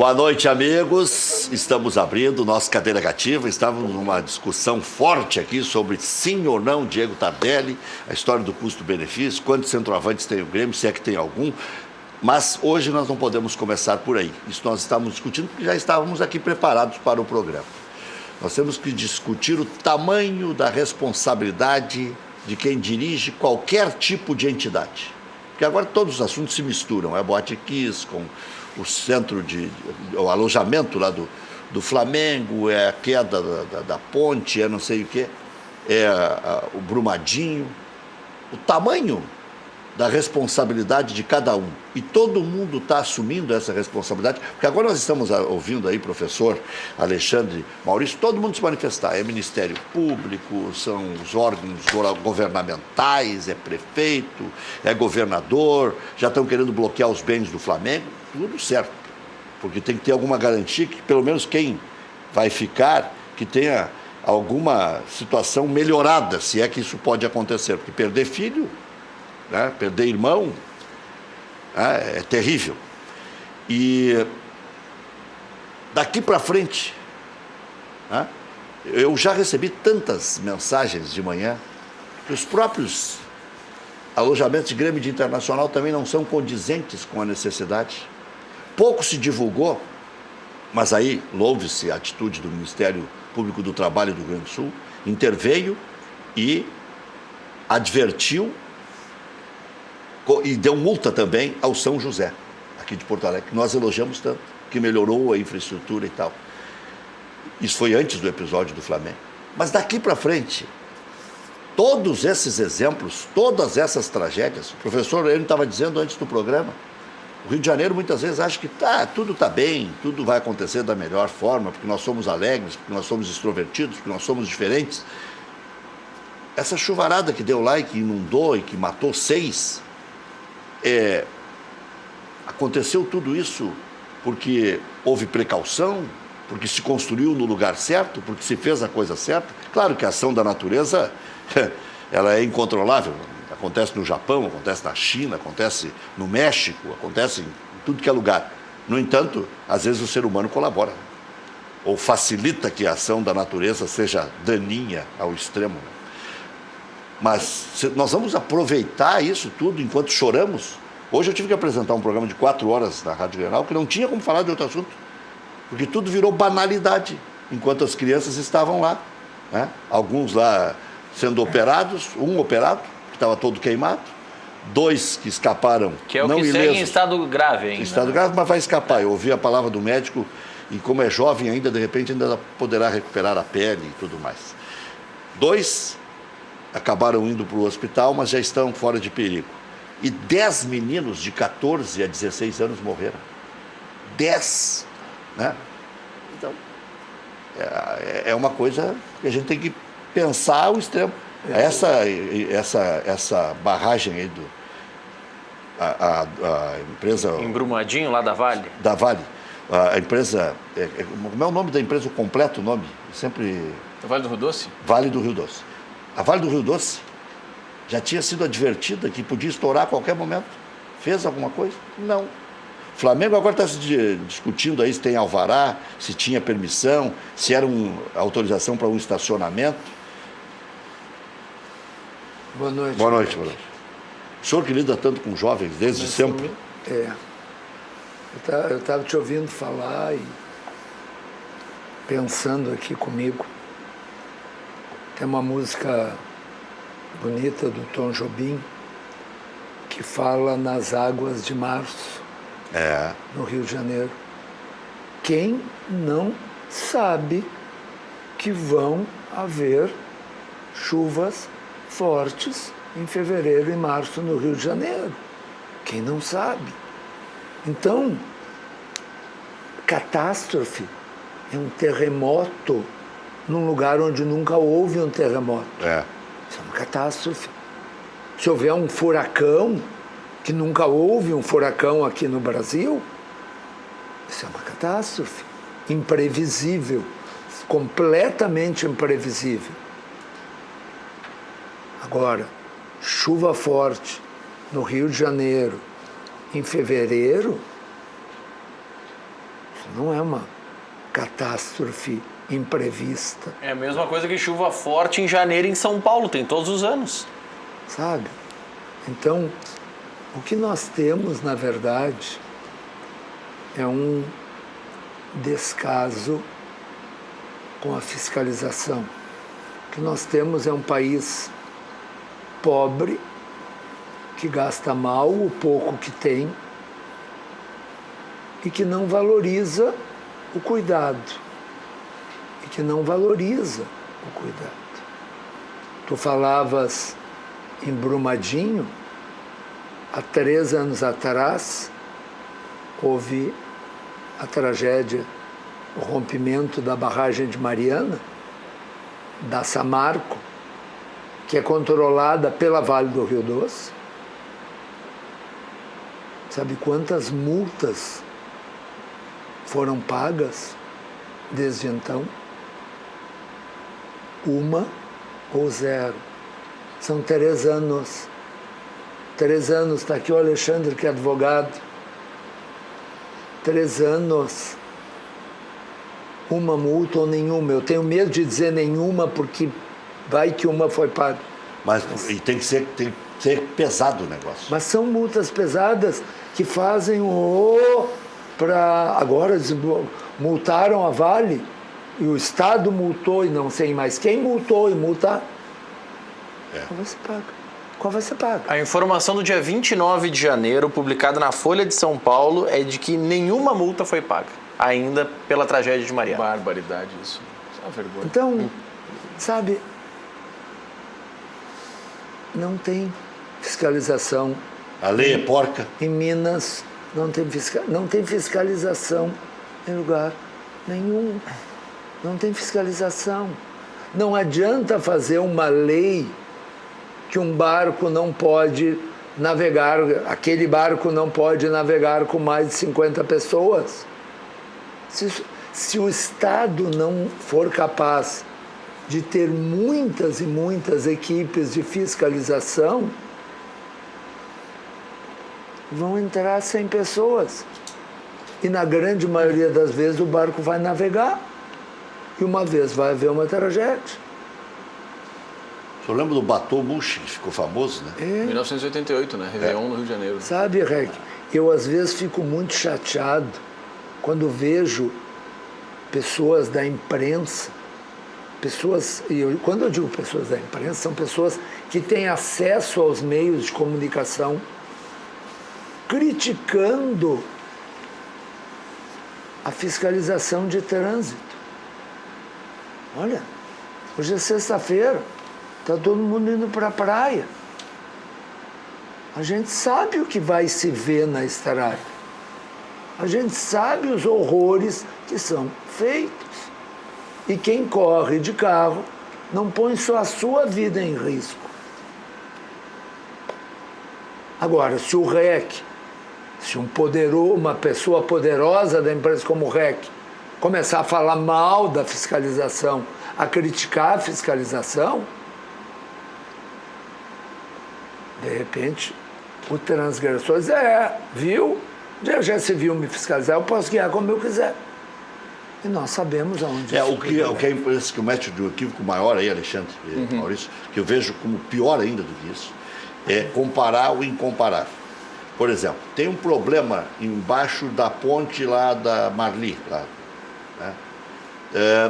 Boa noite, amigos. Estamos abrindo nossa cadeira cativa. Estávamos numa discussão forte aqui sobre sim ou não Diego Tardelli, a história do custo-benefício, quantos centroavantes tem o Grêmio, se é que tem algum. Mas hoje nós não podemos começar por aí. Isso nós estamos discutindo porque já estávamos aqui preparados para o programa. Nós temos que discutir o tamanho da responsabilidade de quem dirige qualquer tipo de entidade. Porque agora todos os assuntos se misturam. É a Boate Kiss com o centro o alojamento lá do Flamengo, é a queda da ponte, é não sei o quê, o Brumadinho. O tamanho da responsabilidade de cada um. E todo mundo está assumindo essa responsabilidade, porque agora nós estamos ouvindo aí, professor Alexandre Maurício, todo mundo se manifestar. É Ministério Público, são os órgãos governamentais, é prefeito, é governador, já estão querendo bloquear os bens do Flamengo, tudo certo. Porque tem que ter alguma garantia que pelo menos quem vai ficar, que tenha alguma situação melhorada, se é que isso pode acontecer. Porque perder filho, né? Perder irmão, é terrível. E daqui para frente, né? Eu já recebi tantas mensagens de manhã que os próprios alojamentos de Grêmio e de Internacional também não são condizentes com a necessidade. Pouco se divulgou, mas aí louve-se a atitude do Ministério Público do Trabalho do Rio Grande do Sul, interveio e advertiu e deu multa também ao São José, aqui de Porto Alegre, que nós elogiamos tanto, que melhorou a infraestrutura e tal. Isso foi antes do episódio do Flamengo. Mas daqui para frente, todos esses exemplos, todas essas tragédias, o professor ele estava dizendo antes do programa, o Rio de Janeiro muitas vezes acha que tudo está bem, tudo vai acontecer da melhor forma, porque nós somos alegres, porque nós somos extrovertidos, porque nós somos diferentes. Essa chuvarada que deu lá e que inundou e que matou 6, aconteceu tudo isso porque houve precaução, porque se construiu no lugar certo, porque se fez a coisa certa. Claro que a ação da natureza ela é incontrolável. Acontece no Japão, acontece na China, acontece no México, acontece em tudo que é lugar. No entanto, às vezes o ser humano colabora, ou facilita que a ação da natureza seja daninha ao extremo. Mas nós vamos aproveitar isso tudo enquanto choramos. Hoje eu tive que apresentar um programa de 4 horas na Rádio Grenal que não tinha como falar de outro assunto, porque tudo virou banalidade, enquanto as crianças estavam lá, né? Alguns lá sendo operados, um operado, que estava todo queimado, 2 que escaparam, que é o não que ilesos, segue em estado grave ainda. Estado grave, mas vai escapar. Eu ouvi a palavra do médico e como é jovem ainda, de repente ainda poderá recuperar a pele e tudo mais. 2 acabaram indo para o hospital, mas já estão fora de perigo. E 10 meninos de 14 a 16 anos morreram. 10, né? Então, é uma coisa que a gente tem que pensar ao extremo. Essa barragem aí a empresa... Em Brumadinho, lá da Vale? Da Vale. A empresa... como é o nome da empresa, o completo nome? Sempre... Vale do Rio Doce? Vale do Rio Doce. A Vale do Rio Doce já tinha sido advertida que podia estourar a qualquer momento. Fez alguma coisa? Não. O Flamengo agora está se discutindo aí se tem alvará, se tinha permissão, se era autorização para um estacionamento. Boa noite. Boa noite, boa noite. O senhor que lida tanto com jovens desde sempre. Eu estava te ouvindo falar e pensando aqui comigo. Tem uma música bonita do Tom Jobim que fala nas águas de março, no Rio de Janeiro. Quem não sabe que vão haver chuvas fortes em fevereiro e março no Rio de Janeiro? Quem não sabe? Então, catástrofe é um terremoto num lugar onde nunca houve um terremoto. Isso é uma catástrofe. Se houver um furacão, que nunca houve um furacão aqui no Brasil, isso é uma catástrofe. Imprevisível, completamente imprevisível. Agora, chuva forte no Rio de Janeiro em fevereiro, isso não é uma catástrofe imprevista, É a mesma coisa que chuva forte em janeiro em São Paulo, tem todos os anos. sabe? Então, o que nós temos, na verdade, é um descaso com a fiscalização. O que nós temos é um país pobre, que gasta mal o pouco que tem e que não valoriza o cuidado. E que não valoriza o cuidado. Tu falavas em Brumadinho, há 3 anos atrás, houve a tragédia, o rompimento da barragem de Mariana, da Samarco, que é controlada pela Vale do Rio Doce. Sabe quantas multas foram pagas desde então? 1 ou 0. São 3 anos. 3 anos, está aqui o Alexandre, que é advogado. 3 anos. Uma multa ou nenhuma. Eu tenho medo de dizer nenhuma, porque vai que uma foi paga. Mas e tem que ser pesado o negócio. Mas são multas pesadas que fazem para... Agora multaram a Vale, e o Estado multou, e não sei mais quem multou e multar. Qual vai ser paga? Qual vai ser paga? A informação do dia 29 de janeiro, publicada na Folha de São Paulo, é de que nenhuma multa foi paga, ainda pela tragédia de Mariana. Barbaridade isso. Isso é uma vergonha. Então, sabe, não tem fiscalização. A lei é porca. Em Minas, não tem fiscalização em lugar nenhum. Não tem fiscalização. Não adianta fazer uma lei que um barco não pode navegar, aquele barco não pode navegar com mais de 50 pessoas. Se o Estado não for capaz de ter muitas e muitas equipes de fiscalização, vão entrar 100 pessoas. E na grande maioria das vezes o barco vai navegar. E uma vez vai haver uma tragédia. O senhor lembra do Bateau Mouche, que ficou famoso, né? 1988, né? Réveillon no Rio de Janeiro. Sabe, Rec, eu às vezes fico muito chateado quando vejo pessoas da imprensa, quando eu digo pessoas da imprensa, são pessoas que têm acesso aos meios de comunicação, criticando a fiscalização de trânsito. Olha, hoje é sexta-feira, está todo mundo indo para a praia. A gente sabe o que vai se ver na estrada. A gente sabe os horrores que são feitos. E quem corre de carro não põe só a sua vida em risco. Agora, se o REC, se uma pessoa poderosa da empresa como o REC, começar a falar mal da fiscalização, a criticar a fiscalização, de repente, o transgressor diz, viu? Já se viu me fiscalizar, eu posso guiar como eu quiser. E nós sabemos aonde O que é o método do equívoco maior aí, Alexandre, Maurício, que eu vejo como pior ainda do que isso, é comparar o incomparável. Por exemplo, tem um problema embaixo da ponte lá da Marli, lá, né?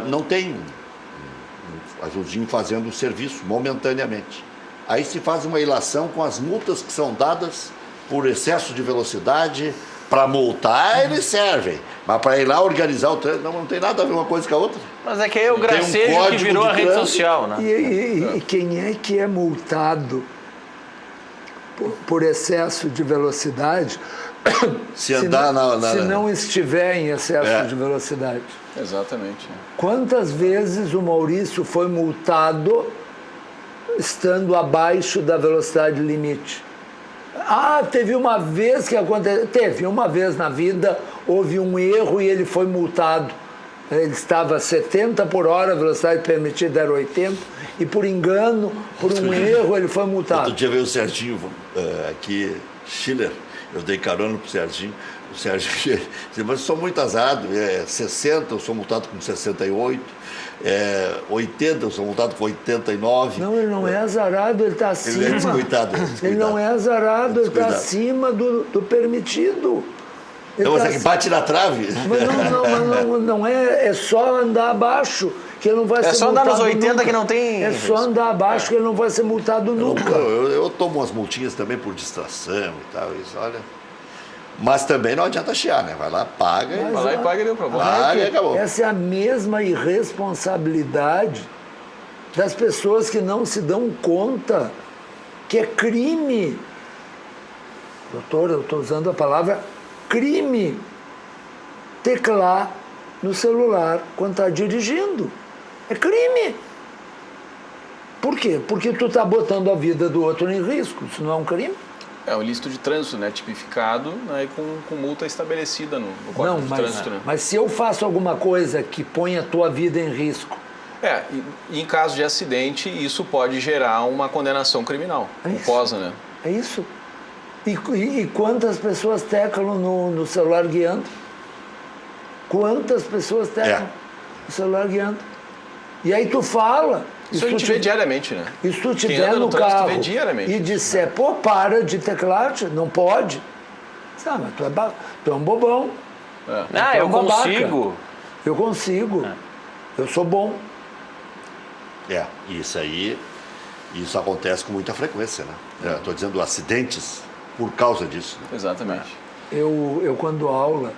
Não tem um azulzinho fazendo o serviço momentaneamente. Aí se faz uma ilação com as multas que são dadas por excesso de velocidade. Para multar, eles servem. Mas para ir lá organizar o trânsito, não tem nada a ver uma coisa com a outra. Mas é que aí é o gracejo que virou a rede social, né? E quem é que é multado por excesso de velocidade se não estiver em excesso de velocidade? Exatamente. Quantas vezes o Maurício foi multado estando abaixo da velocidade limite? Teve uma vez que aconteceu. Teve uma vez na vida, houve um erro e ele foi multado. Ele estava a 70 por hora, a velocidade permitida era 80, e por engano, por um erro, ele foi multado. Outro dia veio o Serginho aqui, Schiller, eu dei carona pro Serginho. O Sérgio diz, mas eu sou muito azarado, 60, eu sou multado com 68, 80, eu sou multado com 89. Não, ele não é azarado, ele está acima. Ele é descuidado. Ele não é azarado, ele está acima do permitido. Ele Então, tá mas é que bate na trave. Mas não é só andar abaixo que ele não vai ser multado. É só andar nos 80 nunca. que não tem... É só andar abaixo que ele não vai ser multado nunca. Eu tomo umas multinhas também por distração e tal, isso, olha. Mas também não adianta chiar, né? Vai lá, paga Mas, Vai lá e paga e deu pra você. paga e acabou. essa é a mesma irresponsabilidade das pessoas que não se dão conta que é crime. Doutor, eu estou usando a palavra crime. Teclar no celular quando está dirigindo. É crime. Por quê? Porque tu está botando a vida do outro em risco. Isso não é um crime? É um ilícito de trânsito, né? Tipificado, né? E com multa estabelecida no Código de Trânsito, né? Mas se eu faço alguma coisa que põe a tua vida em risco, E em caso de acidente, isso pode gerar uma condenação criminal, culposa, né? é isso. E quantas pessoas teclam no celular guiando? Quantas pessoas teclam no celular guiando? E aí tu fala... Isso a gente vê diariamente, né? E se tu Quem estiver anda no trânsito carro vê diariamente. e disser, pô, para de teclar, não pode. Sabe, mas tu é um bobão. Ah, eu um babaca. consigo. Eu consigo. Eu sou bom. Isso acontece com muita frequência, né? Estou dizendo acidentes por causa disso. Né? Exatamente. Eu quando dou aula,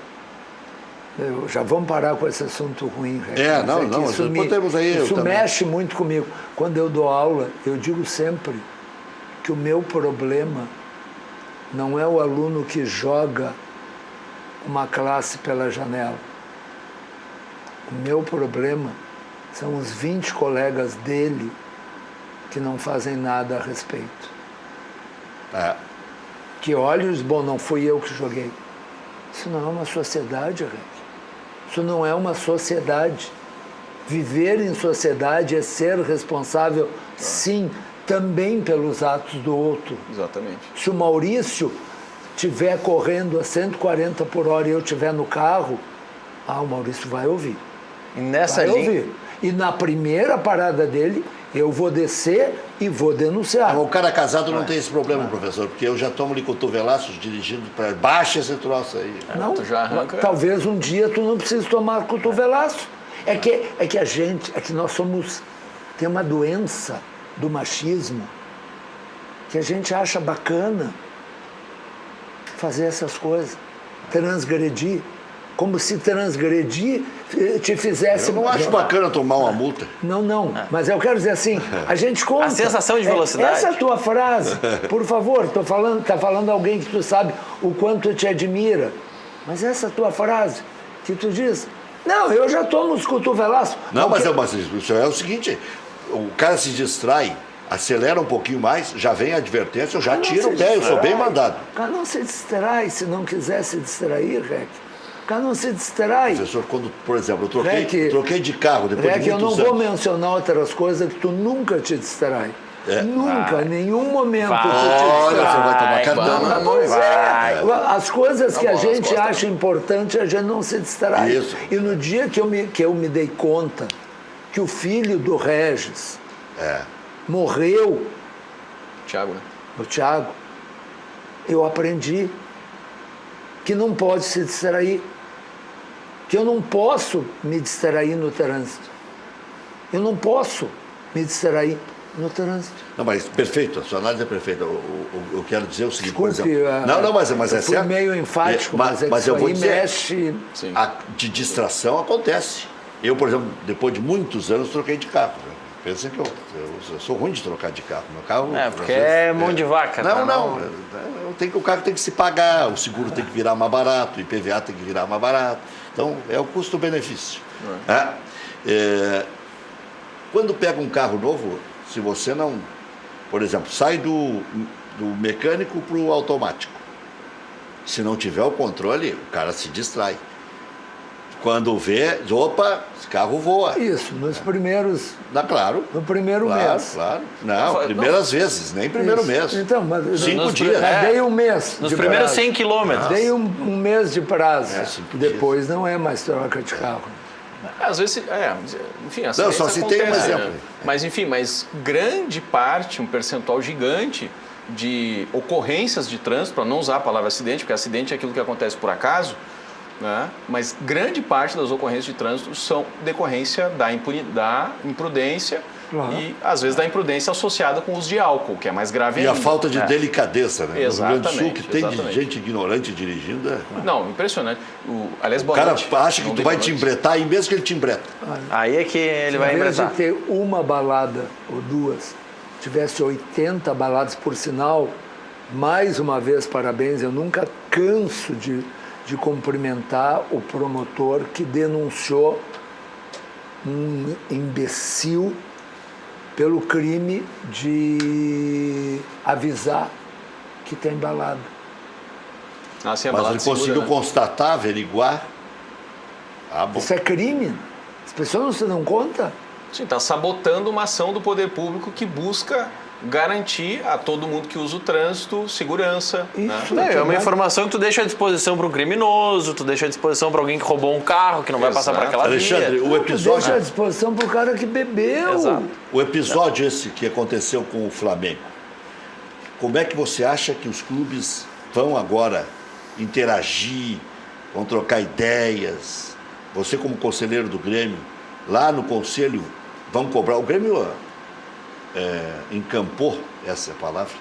já vamos parar com esse assunto ruim. Mas isso podemos aí. Isso mexe muito comigo. Quando eu dou aula, eu digo sempre que o meu problema não é o aluno que joga uma classe pela janela. O meu problema são os 20 colegas dele que não fazem nada a respeito. Que olham e dizem, bom, não fui eu que joguei. Isso não é uma sociedade, Rick. Isso não é uma sociedade. Viver em sociedade é ser responsável, sim, também pelos atos do outro. Exatamente. Se o Maurício estiver correndo a 140 por hora e eu estiver no carro, o Maurício vai ouvir. E nessa Vai linha... ouvir. E na primeira parada dele, eu vou descer e vou denunciar. O cara casado não tem esse problema, professor, porque eu já tomo-lhe cotovelaços dirigindo para baixa esse troço aí. Não, tu já arranca. talvez um dia tu não precise tomar cotovelaço. É que nós tem uma doença do machismo que a gente acha bacana fazer essas coisas, transgredir, como se transgredir te fizesse... Eu não acho bacana tomar uma multa. Não, mas eu quero dizer assim, a gente conta... A sensação de velocidade. Essa tua frase, por favor, tá falando alguém que tu sabe o quanto te admira, mas essa tua frase que tu diz, não, eu já tomo os cotovelaços. Não, mas isso é o seguinte, o cara se distrai, acelera um pouquinho mais, já vem a advertência, eu já tiro o pé, eu sou bem mandado. O cara não se distrai, se não quiser se distrair, Rec. O cara não se distrai. Professor, quando, por exemplo, eu troquei de carro depois de muitos eu não anos. vou mencionar outras coisas que tu nunca te distrai. Nunca, em nenhum momento tu te Olha, distrai. você vai tomar cartão. Pois as coisas que a gente acha importante, a gente não se distrai. Isso. E no dia que eu me dei conta que o filho do Regis morreu, Thiago, né? o Thiago, eu aprendi que não pode se distrair, que eu não posso me distrair no trânsito. Eu não posso me distrair no trânsito. Não, mas perfeito, a sua análise é perfeita. Eu quero dizer o seguinte, Desculpe, por exemplo... mas é eu fui certo. meio enfático, mas eu isso vou aí dizer, mexe... Sim. de distração acontece. Eu, por exemplo, depois de muitos anos, troquei de carro. Pensa que eu sou ruim de trocar de carro. Meu carro... porque é mão de vaca. O carro tem que se pagar, o seguro tem que virar mais barato, o IPVA tem que virar mais barato. Então, é o custo-benefício. Quando pega um carro novo, se você não... Por exemplo, sai do mecânico para o automático. Se não tiver o controle, o cara se distrai. quando vê, opa, esse carro voa. Isso, nos primeiros... Claro. No primeiro mês. Claro. Não, primeiras vezes, nem primeiro mês. Então, mas 5 dias. Dei um mês. Nos de primeiros prazo. 100 quilômetros. Dei um mês de prazo. 5 dias. Depois não é mais troca de carro. Às vezes, enfim, Não, só citei um exemplo. Mas, enfim, grande parte, um percentual gigante de ocorrências de trânsito, para não usar a palavra acidente, porque acidente é aquilo que acontece por acaso, né? Mas grande parte das ocorrências de trânsito são decorrência da imprudência e, às vezes, da imprudência associada com o uso de álcool, que é mais grave E ainda. a falta de delicadeza, né? Exatamente, No Rio Grande do Sul, que tem exatamente. gente ignorante dirigindo. Não, impressionante. Aliás, O boa cara noite. acha que Não tu dei vai boa te noite. embretar, e mesmo que ele te embreta. Aí é que ele vai Em vez de embretar. ter uma balada ou duas, tivesse 80 baladas por sinal, mais uma vez, parabéns. Eu nunca canso de cumprimentar o promotor que denunciou um imbecil pelo crime de avisar que tem balada. Sim, a Mas balada ele segura, conseguiu né? constatar, averiguar. Bom. Isso é crime. As pessoas não se dão conta. Sim, está sabotando uma ação do poder público que busca garantir a todo mundo que usa o trânsito segurança. Isso. Né? É uma informação que tu deixa à disposição para um criminoso, tu deixa à disposição para alguém que roubou um carro, que não vai passar por Exato. aquela Alexandre, via. o Deixa à episódio, disposição para o cara que bebeu. Exato. o episódio esse que aconteceu com o Flamengo, como é que você acha que os clubes vão agora interagir, vão trocar ideias? Você, como conselheiro do Grêmio, lá no conselho, vão cobrar. O Grêmio encampou, essa é a palavra,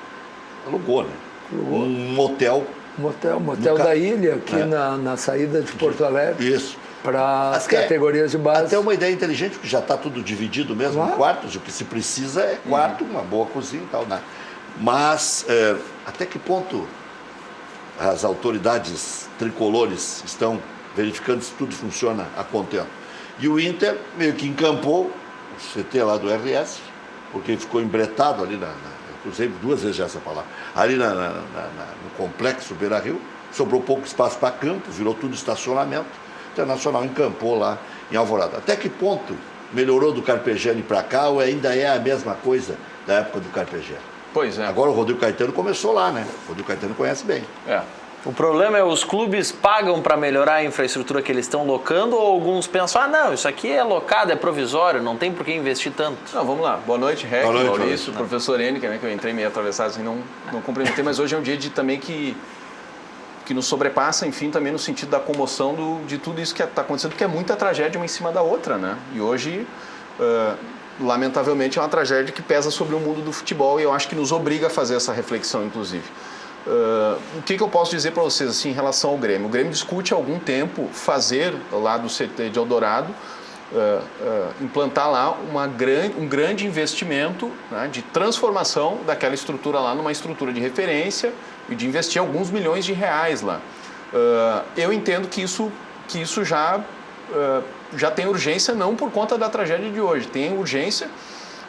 alugou, né? Um motel. Motel No da Ilha, aqui É. na saída de Porto Alegre, Isso. para as Até- categorias de base. Até uma ideia inteligente, porque já está tudo dividido mesmo Claro. em quartos. O que se precisa é quarto, uma boa cozinha e tal, né? Mas até que ponto as autoridades tricolores estão verificando se tudo funciona a contento? E o Inter meio que encampou o CT lá do RS, porque ficou embretado ali eu usei 2 vezes já essa palavra, ali no complexo Beira-Rio, sobrou pouco espaço para campo, virou tudo estacionamento. O Internacional encampou lá em Alvorada. Até que ponto melhorou do Carpegiani para cá ou ainda é a mesma coisa da época do Carpegiani? Pois é. Agora o Rodrigo Caetano começou lá, né? O Rodrigo Caetano conhece bem. O problema é os clubes pagam para melhorar a infraestrutura que eles estão locando ou alguns pensam, não, isso aqui é locado, é provisório, não tem por que investir tanto. Não, vamos lá. Boa noite, Rec, Boa noite, Maurício, professor Eniker, né, que eu entrei meio atravessado, assim, não cumprimentei, mas hoje é um dia também que nos sobrepassa, enfim, também no sentido da comoção de tudo isso que está acontecendo, porque é muita tragédia uma em cima da outra, né? E hoje, lamentavelmente, é uma tragédia que pesa sobre o mundo do futebol e eu acho que nos obriga a fazer essa reflexão, inclusive. O que eu posso dizer para vocês assim, em relação ao Grêmio? O Grêmio discute há algum tempo fazer, lá do CT de Eldorado, implantar lá um grande investimento, né, de transformação daquela estrutura lá numa estrutura de referência e de investir alguns milhões de reais lá. Eu entendo que isso já tem urgência não por conta da tragédia de hoje, tem urgência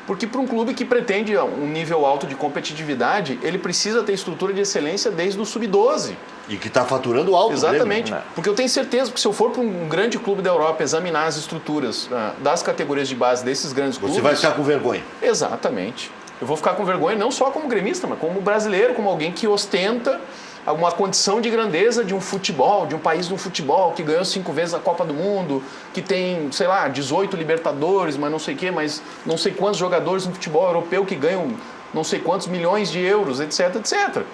porque para um clube que pretende um nível alto de competitividade, ele precisa ter estrutura de excelência desde o sub-12. E que está faturando alto. Exatamente, Grêmio, né? porque eu tenho certeza que se eu for para um grande clube da Europa examinar as estruturas das categorias de base desses grandes clubes... Você vai ficar com vergonha. Exatamente. Eu vou ficar com vergonha não só como gremista, mas como brasileiro, como alguém que ostenta uma condição de grandeza de um futebol, de um país no futebol, que ganhou 5 vezes a Copa do Mundo, que tem, sei lá, 18 Libertadores, mas não sei o quê, mas não sei quantos jogadores no futebol europeu que ganham não sei quantos milhões de euros, etc, etc.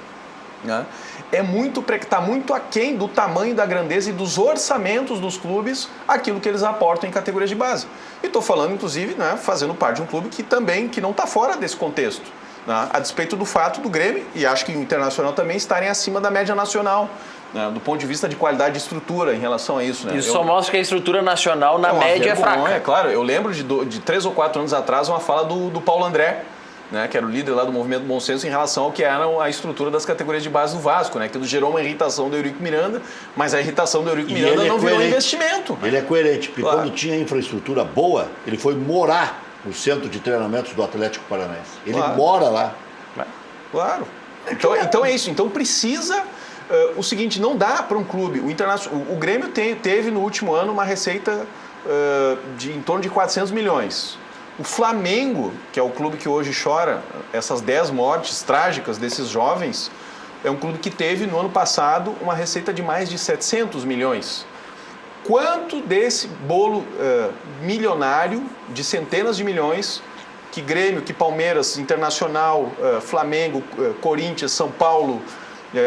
Né? Está muito aquém do tamanho, da grandeza e dos orçamentos dos clubes aquilo que eles aportam em categorias de base. E estou falando, inclusive, né, fazendo parte de um clube que não está fora desse contexto, né, a despeito do fato do Grêmio, e acho que o Internacional também estarem acima da média nacional, né, do ponto de vista de qualidade de estrutura em relação a isso. Né? Isso só mostra que a estrutura nacional, na média, é fraca. É claro, eu lembro de 3 ou 4 anos atrás uma fala do Paulo André, né, que era o líder lá do Movimento Bom Senso, em relação ao que era a estrutura das categorias de base do Vasco, né, que gerou uma irritação do Eurico Miranda, mas a irritação do Eurico Miranda não virou investimento. Ele é coerente, porque Claro. quando tinha infraestrutura boa, ele foi morar no centro de treinamentos do Atlético Paranaense. Ele Claro. mora lá. Claro. Então é isso. Então precisa o seguinte, não dá para um clube, o Grêmio teve no último ano uma receita em torno de 400 milhões. O Flamengo, que é o clube que hoje chora essas 10 mortes trágicas desses jovens, é um clube que teve no ano passado uma receita de mais de 700 milhões. Quanto desse bolo milionário, de centenas de milhões, que Grêmio, que Palmeiras, Internacional, Flamengo, Corinthians, São Paulo,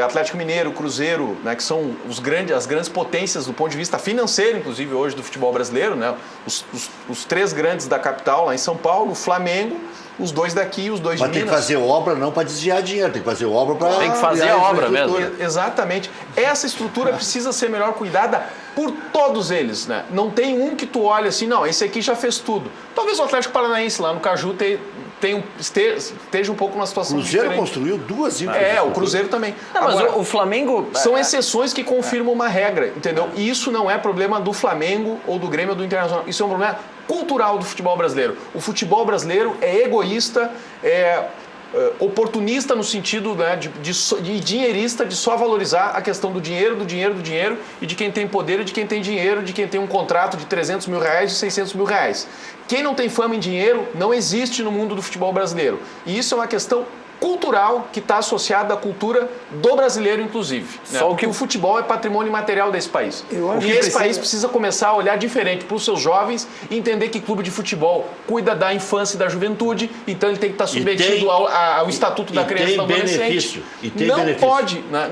Atlético Mineiro, Cruzeiro, né, que são as grandes potências do ponto de vista financeiro, inclusive hoje do futebol brasileiro, né, os 3 grandes da capital lá em São Paulo, o Flamengo, os 2 daqui e os 2 de Minas. Mas tem que fazer obra não para desviar dinheiro, tem que fazer obra para... Tem que fazer a obra mesmo. Exatamente. Essa estrutura precisa ser melhor cuidada por todos eles, né? Não tem um que tu olha assim, não, esse aqui já fez tudo. Talvez o Atlético Paranaense lá no Caju esteja um pouco numa situação Cruzeiro diferente. construiu 2 infraestruturas. O Cruzeiro também. Não, mas Agora, o Flamengo... são exceções que confirmam uma regra, entendeu? E isso não é problema do Flamengo ou do Grêmio ou do Internacional. Isso é um problema cultural do futebol brasileiro. O futebol brasileiro é egoísta, oportunista no sentido, né, de dinheirista, de só valorizar a questão do dinheiro, e de quem tem poder e de quem tem dinheiro, de quem tem um contrato de 300 mil reais, de 600 mil reais. Quem não tem fama em dinheiro não existe no mundo do futebol brasileiro. E isso é uma questão cultural que está associada à cultura do brasileiro, inclusive. Né? Só Porque o futebol é patrimônio imaterial desse país. E esse país precisa começar a olhar diferente para os seus jovens e entender que clube de futebol cuida da infância e da juventude, então ele tem que estar submetido ao Estatuto da Criança e do Adolescente.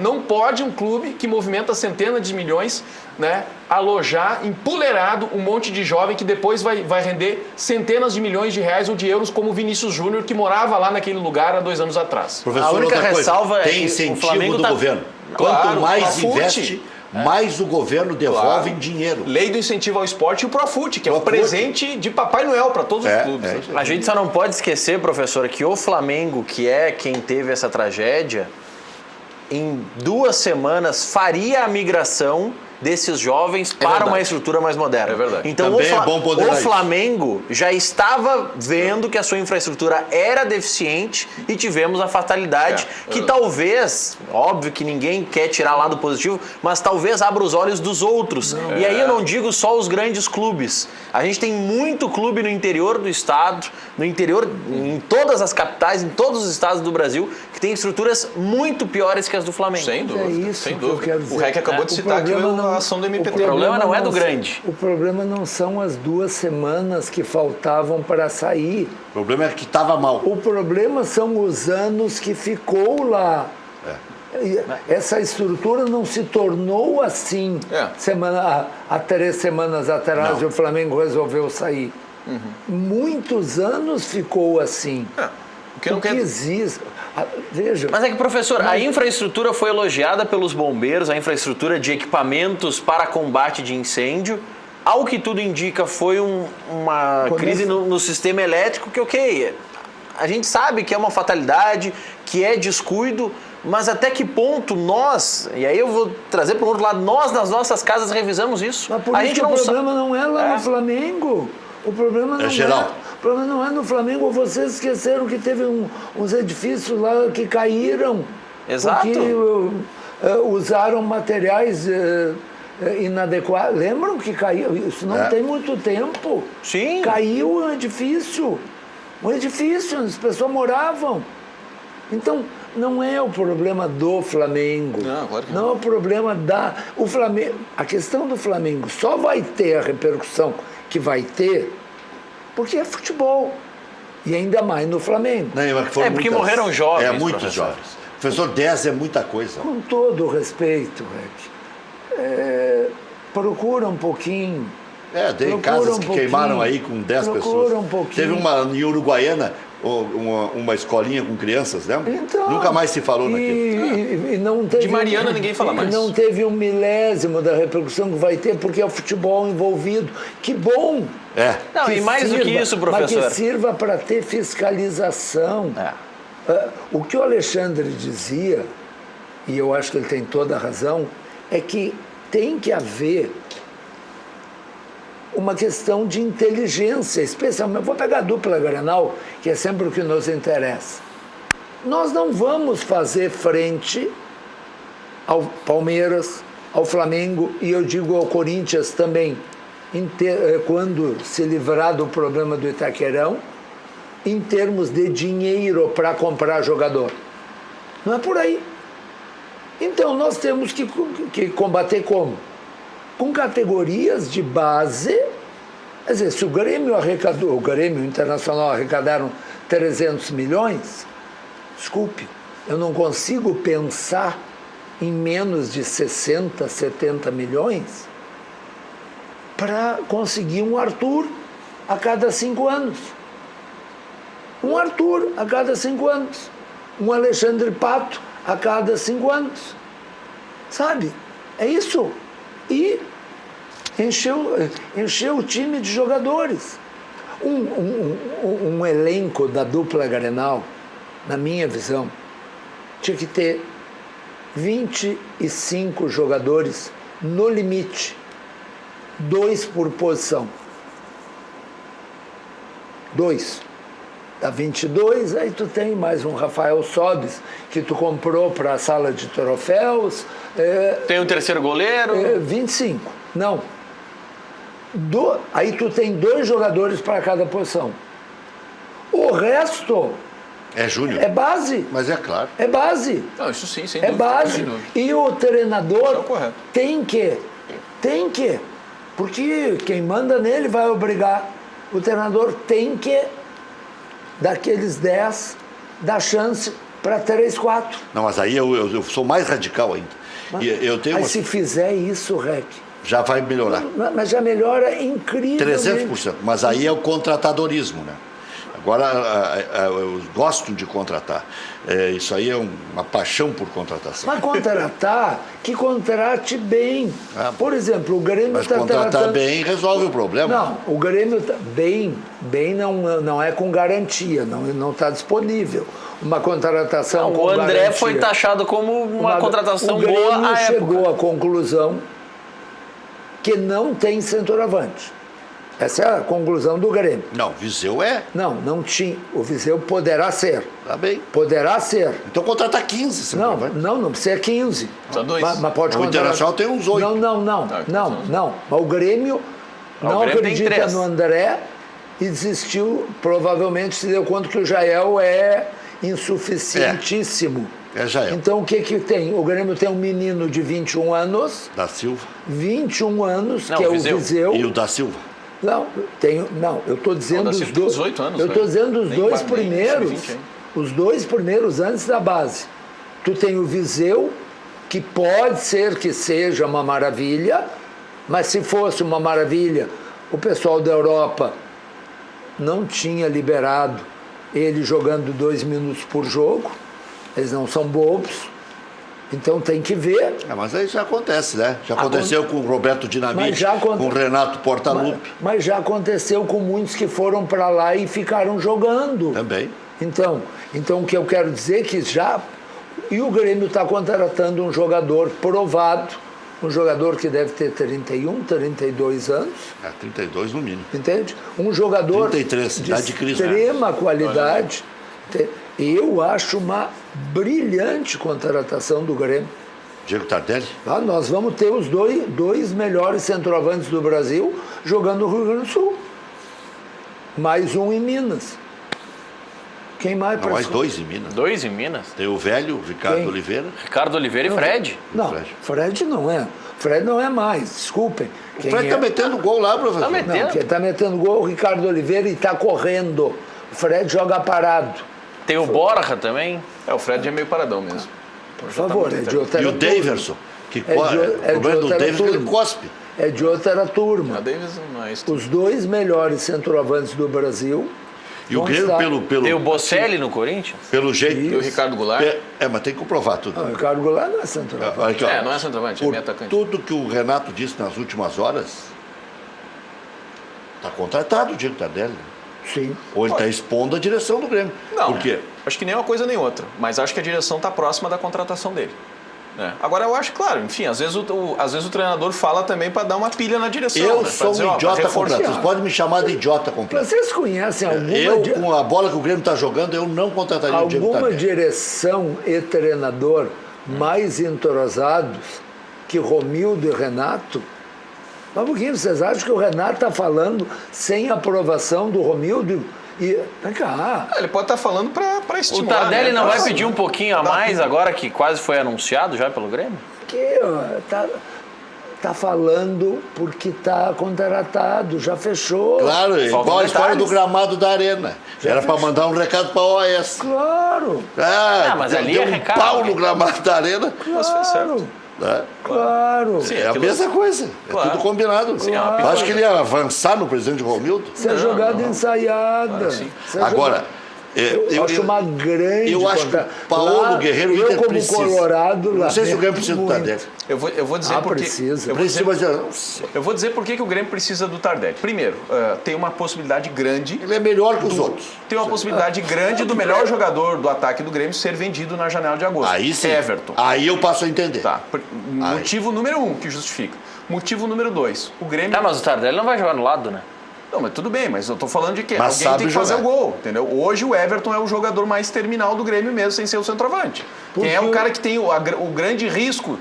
Não pode um clube que movimenta centenas de milhões, né, alojar empoleirado um monte de jovem que depois vai render centenas de milhões de reais ou de euros, como o Vinícius Júnior, que morava lá naquele lugar há 2 anos atrás. Professor, A única outra ressalva coisa, é tem que incentivo o Flamengo do governo. Claro, Quanto mais Profute. investe, mais o governo devolve em dinheiro. Lei do incentivo ao esporte e o Profute, que é um presente de Papai Noel para todos os clubes. A gente só não pode esquecer, professora, que o Flamengo, que é quem teve essa tragédia, em 2 semanas faria a migração desses jovens para uma estrutura mais moderna. É verdade. Então o Flamengo já estava vendo que a sua infraestrutura era deficiente e tivemos a fatalidade que talvez, óbvio que ninguém quer tirar lado positivo, mas talvez abra os olhos dos outros. E aí eu não digo só os grandes clubes. A gente tem muito clube no interior do estado, no interior, em todas as capitais, em todos os estados do Brasil, que tem estruturas muito piores que as do Flamengo. Sem dúvida. É isso sem que eu dúvida. quero dizer. O REC acabou de citar aqui a ação do MP3. O problema não é do grande. O problema não são as 2 semanas que faltavam para sair. O problema é que estava mal. O problema são os anos que ficou lá. Essa estrutura não se tornou assim há 3 semanas atrás e o Flamengo resolveu sair. Muitos anos ficou assim. Porque existe. Veja. Mas é que, professor, a infraestrutura foi elogiada pelos bombeiros, a infraestrutura de equipamentos para combate de incêndio. Ao que tudo indica, foi uma crise no sistema elétrico que, a gente sabe que é uma fatalidade, que é descuido, mas até que ponto nós, e aí eu vou trazer para o outro lado, nós nas nossas casas revisamos isso. Mas por isso que o problema não é lá no Flamengo. O problema não geral. O problema não é no Flamengo. Vocês esqueceram que teve uns edifícios lá que caíram. Exato. Porque usaram materiais inadequados. Lembram que caiu? Isso não tem muito tempo. Sim. Caiu um edifício. As pessoas moravam. Então, não é o problema do Flamengo. Não, claro que não é o problema o Flamengo. A questão do Flamengo só vai ter a repercussão que vai ter porque é futebol. E ainda mais no Flamengo. Não, porque morreram jovens. Muitos professor. jovens. Professor, 10 é muita coisa. Com todo o respeito, Reg, procura um pouquinho. Tem casas que queimaram aí com 10 pessoas. Um pouquinho. Teve uma em Uruguaiana, uma escolinha com crianças, lembra? Então, nunca mais se falou naquilo. E não teve, de Mariana ninguém fala mais. Não teve 1/1000 da repercussão que vai ter, porque é o futebol envolvido. Que bom! Não, e mais do que isso, professor. Mas que sirva para ter fiscalização. O que o Alexandre dizia, e eu acho que ele tem toda a razão, é que tem que haver uma questão de inteligência, especialmente, vou pegar a dupla Grenal, que é sempre o que nos interessa. Nós não vamos fazer frente ao Palmeiras, ao Flamengo e eu digo ao Corinthians também, quando se livrar do problema do Itaquerão, em termos de dinheiro para comprar jogador. Não é por aí. Então nós temos que combater como? Com categorias de base. Quer dizer, se o Grêmio arrecadou, o Grêmio e o Internacional arrecadaram 300 milhões, desculpe, eu não consigo pensar em menos de 60, 70 milhões para conseguir um Arthur a cada 5 anos. Um Arthur a cada 5 anos. Um Alexandre Pato a cada 5 anos. Sabe? É isso. E encheu o time de jogadores. Um elenco da dupla Grenal, na minha visão, tinha que ter 25 jogadores no limite. 2 por posição. 2. Dá 22, aí tu tem mais um Rafael Sobis, que tu comprou para a sala de troféus. Tem um terceiro goleiro. 25. Não. Aí tu tem 2 jogadores para cada posição. O resto É júnior. é base. Mas é claro. É base. Não, isso sim, sem É dúvida. base. Sem dúvida. E o treinador Isso é o correto. tem que. Porque quem manda nele vai obrigar. O treinador tem que, daqueles 10, dar chance para 3, 4. Não, mas aí eu sou mais radical ainda. E eu tenho Mas se fizer isso, Rec, já vai melhorar. mas já melhora incrivelmente. 300%. Mas aí é o contratadorismo, né? Agora, eu gosto de contratar. Isso aí é uma paixão por contratação. Mas contratar, que contrate bem. Por exemplo, o Grêmio Mas está contratar tratando... bem resolve o problema. Não, o Grêmio tá bem não é com garantia, não está disponível. Uma contratação com O André garantia. foi taxado como uma contratação o Grêmio boa à chegou época. à conclusão que não tem centroavante. Essa é a conclusão do Grêmio. Não, Viseu é. Não tinha. O Viseu poderá ser. Tá bem. Poderá ser. Então contrata 15, Não precisa 15. Só 2. Mas pode O contratar. Internacional tem uns 8. Não. Mas o Grêmio não Grêmio tem acredita 3. no André e desistiu. Provavelmente se deu conta que o Jael é insuficientíssimo. É Jael. Então o que tem? O Grêmio tem um menino de 21 anos. Da Silva. 21 anos, Não, que é o Viseu. Viseu. E o da Silva. Eu estou dizendo da os Silva tem dois. 18 anos, Eu estou né? dizendo os Nem dois quase, nem primeiros. 20 ainda. Os 2 primeiros antes da base. Tu tem o Viseu, que pode ser que seja uma maravilha, mas se fosse uma maravilha, o pessoal da Europa não tinha liberado ele jogando 2 minutos por jogo. Eles não são bobos. Então tem que ver. Mas aí já acontece, né? Já aconteceu com o Roberto Dinamite, com o Renato Portaluppi. Mas já aconteceu com muitos que foram para lá e ficaram jogando. Também. Então o que eu quero dizer é que já... E o Grêmio está contratando um jogador provado, um jogador que deve ter 31, 32 anos. 32 no mínimo. Entende? Um jogador 33, de idade de crise, né? extrema qualidade. Eu acho uma brilhante contratação do Grêmio. Diego Tardelli? Nós vamos ter os dois melhores centroavantes do Brasil jogando no Rio Grande do Sul. Mais um em Minas. Quem mais? Não, mais 2 em Minas. 2 em Minas? Tem o velho, Ricardo Quem? Oliveira. Ricardo Oliveira e Fred. Não, Fred não é. Fred não é mais, desculpem. O Fred tá metendo gol lá, professor. Tá metendo. Não, quem está metendo gol é o Ricardo Oliveira e está correndo. O Fred joga parado. Tem o Borja também. O Fred é meio paradão mesmo. Por favor, é de outra E o turma. Daverson, que É de o problema do outra Daverson é que ele turma. cospe. É de outra turma. A Davis não é isso. Os 2 melhores centroavantes do Brasil. E o vão Grêmio, estar- Tem o Bocelli no Corinthians. pelo jeito. E o Ricardo Goulart? Mas tem que comprovar tudo. Não, o Ricardo Goulart não é centroavante. Aqui, ó. Não é centroavante, é Por meio atacante. tudo que o Renato disse nas últimas horas, está contratado o Diego Tardelli. Sim. Ou ele está expondo a direção do Grêmio. Não, Por quê? acho que nem uma coisa nem outra. Mas acho que a direção está próxima da contratação dele. Agora, eu acho, claro, enfim, às vezes o treinador fala também para dar uma pilha na direção. Eu né? Pra sou dizer, um ó, pra idiota reforçar. completo. Vocês podem me chamar de idiota completo. Vocês conhecem Com a bola que o Grêmio está jogando, eu não contrataria o Diego alguma Tardelli. direção e treinador mais entrosados que Romildo e Renato. Mas por que vocês acham que o Renato está falando sem aprovação do Romildo? E, vem cá. Ele pode estar falando para O estimular. Tardelli né? não vai pedir um pouquinho a mais agora que quase foi anunciado já pelo Grêmio? Que tá falando porque tá contratado, já fechou. Claro, Faltam igual a história detalhes. do gramado da Arena. Era para mandar um recado para a OAS. Claro, Mas ali deu é um recado. pau no gramado da Arena. Mas fez certo. Né? claro. Sim, É a aquilo- mesma coisa. Claro. É tudo combinado. Sim, é uma Eu acho piada. que ele ia avançar no presidente Romildo. Isso é jogada ensaiada. sim. Isso é Agora, eu acho uma grande. eu acho que o Paulo Lá, Guerreiro, o eu Inter como precisa. Colorado, Não sei se o Grêmio lamento precisa do muito. Tardelli. Eu vou dizer porque... Precisa. Eu vou dizer, Precisa, mas eu não sei. eu vou dizer por que o Grêmio precisa do Tardelli. Primeiro, tem uma possibilidade grande... Ele é melhor que os outros. Tem uma possibilidade grande do melhor jogador do ataque do Grêmio ser vendido na janela de agosto. Aí sim. Everton. Aí eu passo a entender. Tá. Motivo número 1 que justifica. Motivo número 2. O Grêmio... Tá, mas o Tardelli não vai jogar no lado, né? Não, mas tudo bem, mas eu tô falando de que Mas alguém sabe tem que fazer jogar. o gol, entendeu? Hoje o Everton é o jogador mais terminal do Grêmio mesmo, sem ser o centroavante. Porque Quem é o cara que tem o grande risco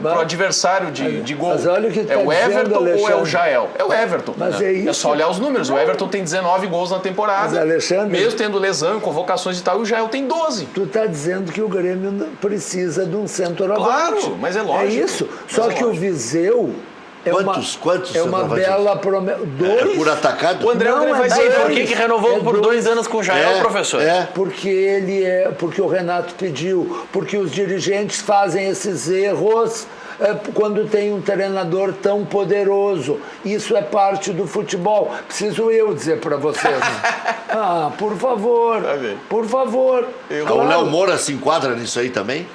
pro adversário de gol? mas olha o que é tá o Everton dizendo, ou é o Alexandre. Jael? É o Everton. Mas né? é isso. só olhar os números. O Everton tem 19 gols na temporada, Mas, Alexandre, mesmo tendo lesão, convocações e tal, e o Jael tem 12. Tu está dizendo que o Grêmio não precisa de um centroavante. Claro, mas é lógico. É isso. Mas Só é que o lógico. Viseu é Quantos é uma centroavantes? bela promessa. Dois. É por atacado? O André Não, vai é ser... dois. Por que renovou É por dois. 2 anos com o Jael, professor? Porque o Renato pediu, porque os dirigentes fazem esses erros quando tem um treinador tão poderoso. Isso é parte do futebol. Preciso eu dizer para vocês. Né? Por favor. bem. Por favor. O Léo Moura se enquadra nisso aí também?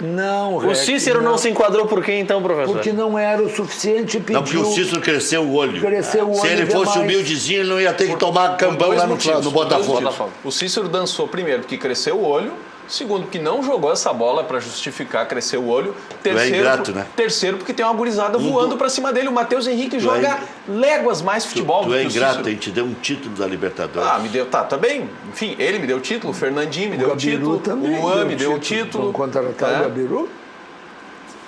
Não, O Rec, Cícero não se enquadrou por quê então, professor? Porque não era o suficiente e pediu. Não, porque o Cícero cresceu o olho. Cresceu o Se olho ele fosse demais. humildezinho, ele não ia ter que tomar cambão Dois lá no, motivos, no dois Botafogo. motivos. O Cícero dançou primeiro porque cresceu o olho, segundo porque não jogou essa bola para justificar crescer o olho, terceiro, ingrato, né? terceiro porque tem uma gurizada voando para cima dele. O Matheus Henrique joga léguas mais futebol Tu do é que o ingrato, Cícero. hein? Te deu um título da Libertadores. Ah, me deu, tá bem. Enfim, ele me deu o título, o Fernandinho me deu o Gabiru título, também o Luan me deu o título. Vamos contratar né? o Gabiru?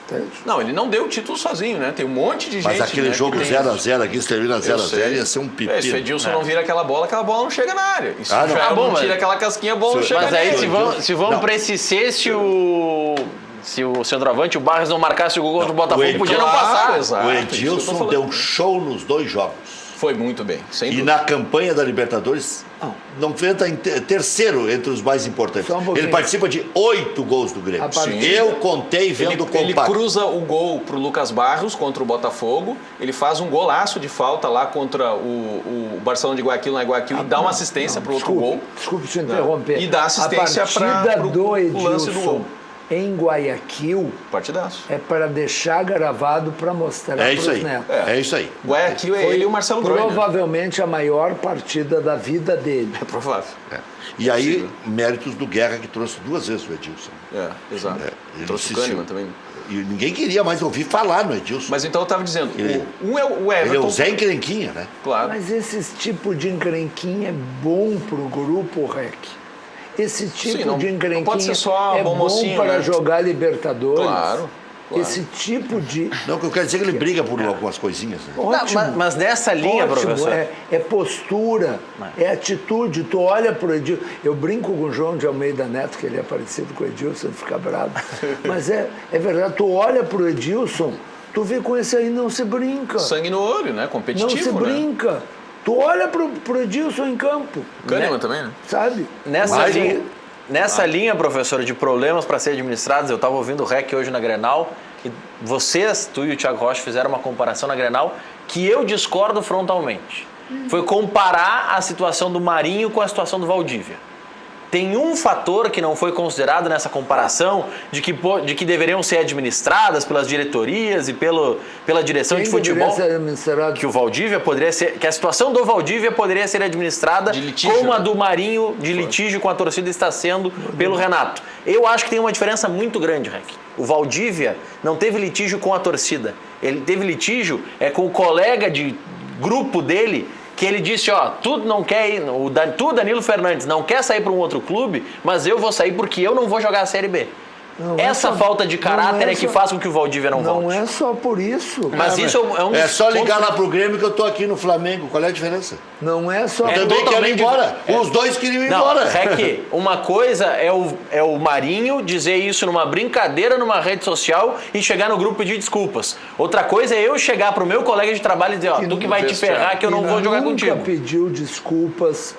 Entende? Não, ele não deu o título sozinho, né? Tem um monte de gente. Mas aquele né, jogo que tem 0x0 aqui, se termina Eu 0x0, sei. ia ser um pepino. Se o Edilson não vira aquela bola não chega na área. E se Ah, o não. Jael Ah, bom, não mas- tira aquela casquinha, a bola não chega Mas aí nele. se vamos Não. pra esse C, se o centroavante, o Barros, não marcasse o gol contra o Botafogo, podia não Claro, passar. exato. O Isso que eu tô Edilson falando. deu show nos 2 jogos. Foi muito bem, sem E dúvida. na campanha da Libertadores, não entra em terceiro entre os mais importantes. Só um pouquinho. Ele participa de 8 gols do Grêmio. A partida- Eu contei vendo o Ele compacto. cruza o gol pro Lucas Barros contra o Botafogo. Ele faz um golaço de falta lá contra o Barcelona de Guayaquil, lá em Guayaquil, e dá uma assistência pro outro gol. Desculpe te interromper. E dá assistência a partida pro do lance do gol. Edilson em Guayaquil Partidaço. é para deixar gravado para mostrar É para isso os aí. netos. É isso aí. Guayaquil é ele e o Marcelo Groy, né? Provavelmente a maior partida da vida dele. É provável. É. E aí, méritos do Guerra, que trouxe 2 vezes o Edilson. Exato. Ele Trouxe o insistiu. Kahneman também. E ninguém queria mais ouvir falar no Edilson. Mas então eu tava dizendo, Ele- um é o Ele é Everton. o Zé Encrenquinha, né? Claro. Mas esse tipo de encrenquinha é bom para o grupo, Rec. Esse tipo Sim, não- de não encrenquinha pode ser só é bom bom mocinho, para né? jogar Libertadores. Claro. Esse tipo de... Não, que eu quero dizer que ele briga por algumas coisinhas. Né? Ótimo. Mas nessa linha, Ótimo, professor. é postura, é atitude. Tu olha pro Edilson. Eu brinco com o João de Almeida Neto, que ele é parecido com o Edilson, ele fica bravo. Mas é verdade, tu olha pro Edilson, tu vê com esse aí não se brinca. Sangue no olho, né? Não Competitivo, se né? brinca. Tu olha pro Edilson em campo, Kahneman também, né? sabe? Nessa linha, professor, de problemas para ser administrados, eu estava ouvindo o REC hoje na Grenal e vocês, tu e o Thiago Rocha, fizeram uma comparação na Grenal que eu discordo frontalmente. Foi comparar a situação do Marinho com a situação do Valdívia. Tem um fator que não foi considerado nessa comparação de que deveriam ser administradas pelas diretorias e pela direção Quem de futebol. deveria ser administrado? Que o Valdívia poderia ser, que a situação do Valdívia poderia ser administrada De litígio, como a né? do Marinho de litígio com a torcida está sendo pelo Renato. Eu acho que tem uma diferença muito grande, Rec. O Valdívia não teve litígio com a torcida. Ele teve litígio com o colega de grupo dele, que ele disse, tu não quer ir, tu, Danilo Fernandes, não quer sair para um outro clube, mas eu vou sair porque eu não vou jogar a Série B. Essa falta de caráter é que faz com que o Valdívia não volte. Não é só por isso. Mas isso é um dos É só ligar pontos- lá pro Grêmio que eu tô aqui no Flamengo. Qual é a diferença? Não é só... Eu também quero ir embora. Os dois queriam ir Não, embora. Rec, uma coisa é o Marinho dizer isso numa brincadeira numa rede social e chegar no grupo e pedir desculpas. Outra coisa é eu chegar pro meu colega de trabalho e dizer, ó, tu que vai te ferrar que eu não vou jogar contigo. Nunca pediu desculpas,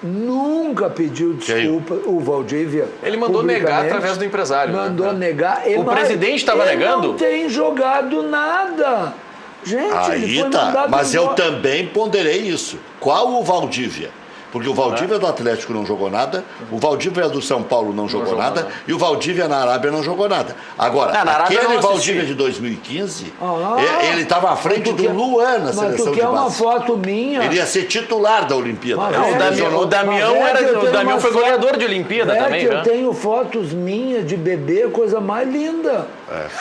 o Valdívia. Ele mandou negar publicamente, através do empresário, né? Mandou negar. O presidente estava negando? Não tem jogado nada. Gente, ele Aí foi tá. mandado Mas eu embora. também ponderei isso. Qual o Valdívia? Porque o Valdívia do Atlético não jogou nada, o Valdívia do São Paulo não jogou nada e o Valdívia na Arábia não jogou nada. Agora, Na Arábia eu aquele não assisti. Valdívia de 2015, Ah, ele estava à frente do Luan na Mas seleção tu de quer uma base. foto minha? Ele ia ser titular da Olimpíada. Mas Não, o Damião, Mas é que eu o tenho Damião uma foi foto- goleador de Olimpíada também, eu né? tenho fotos minhas de bebê, coisa mais linda.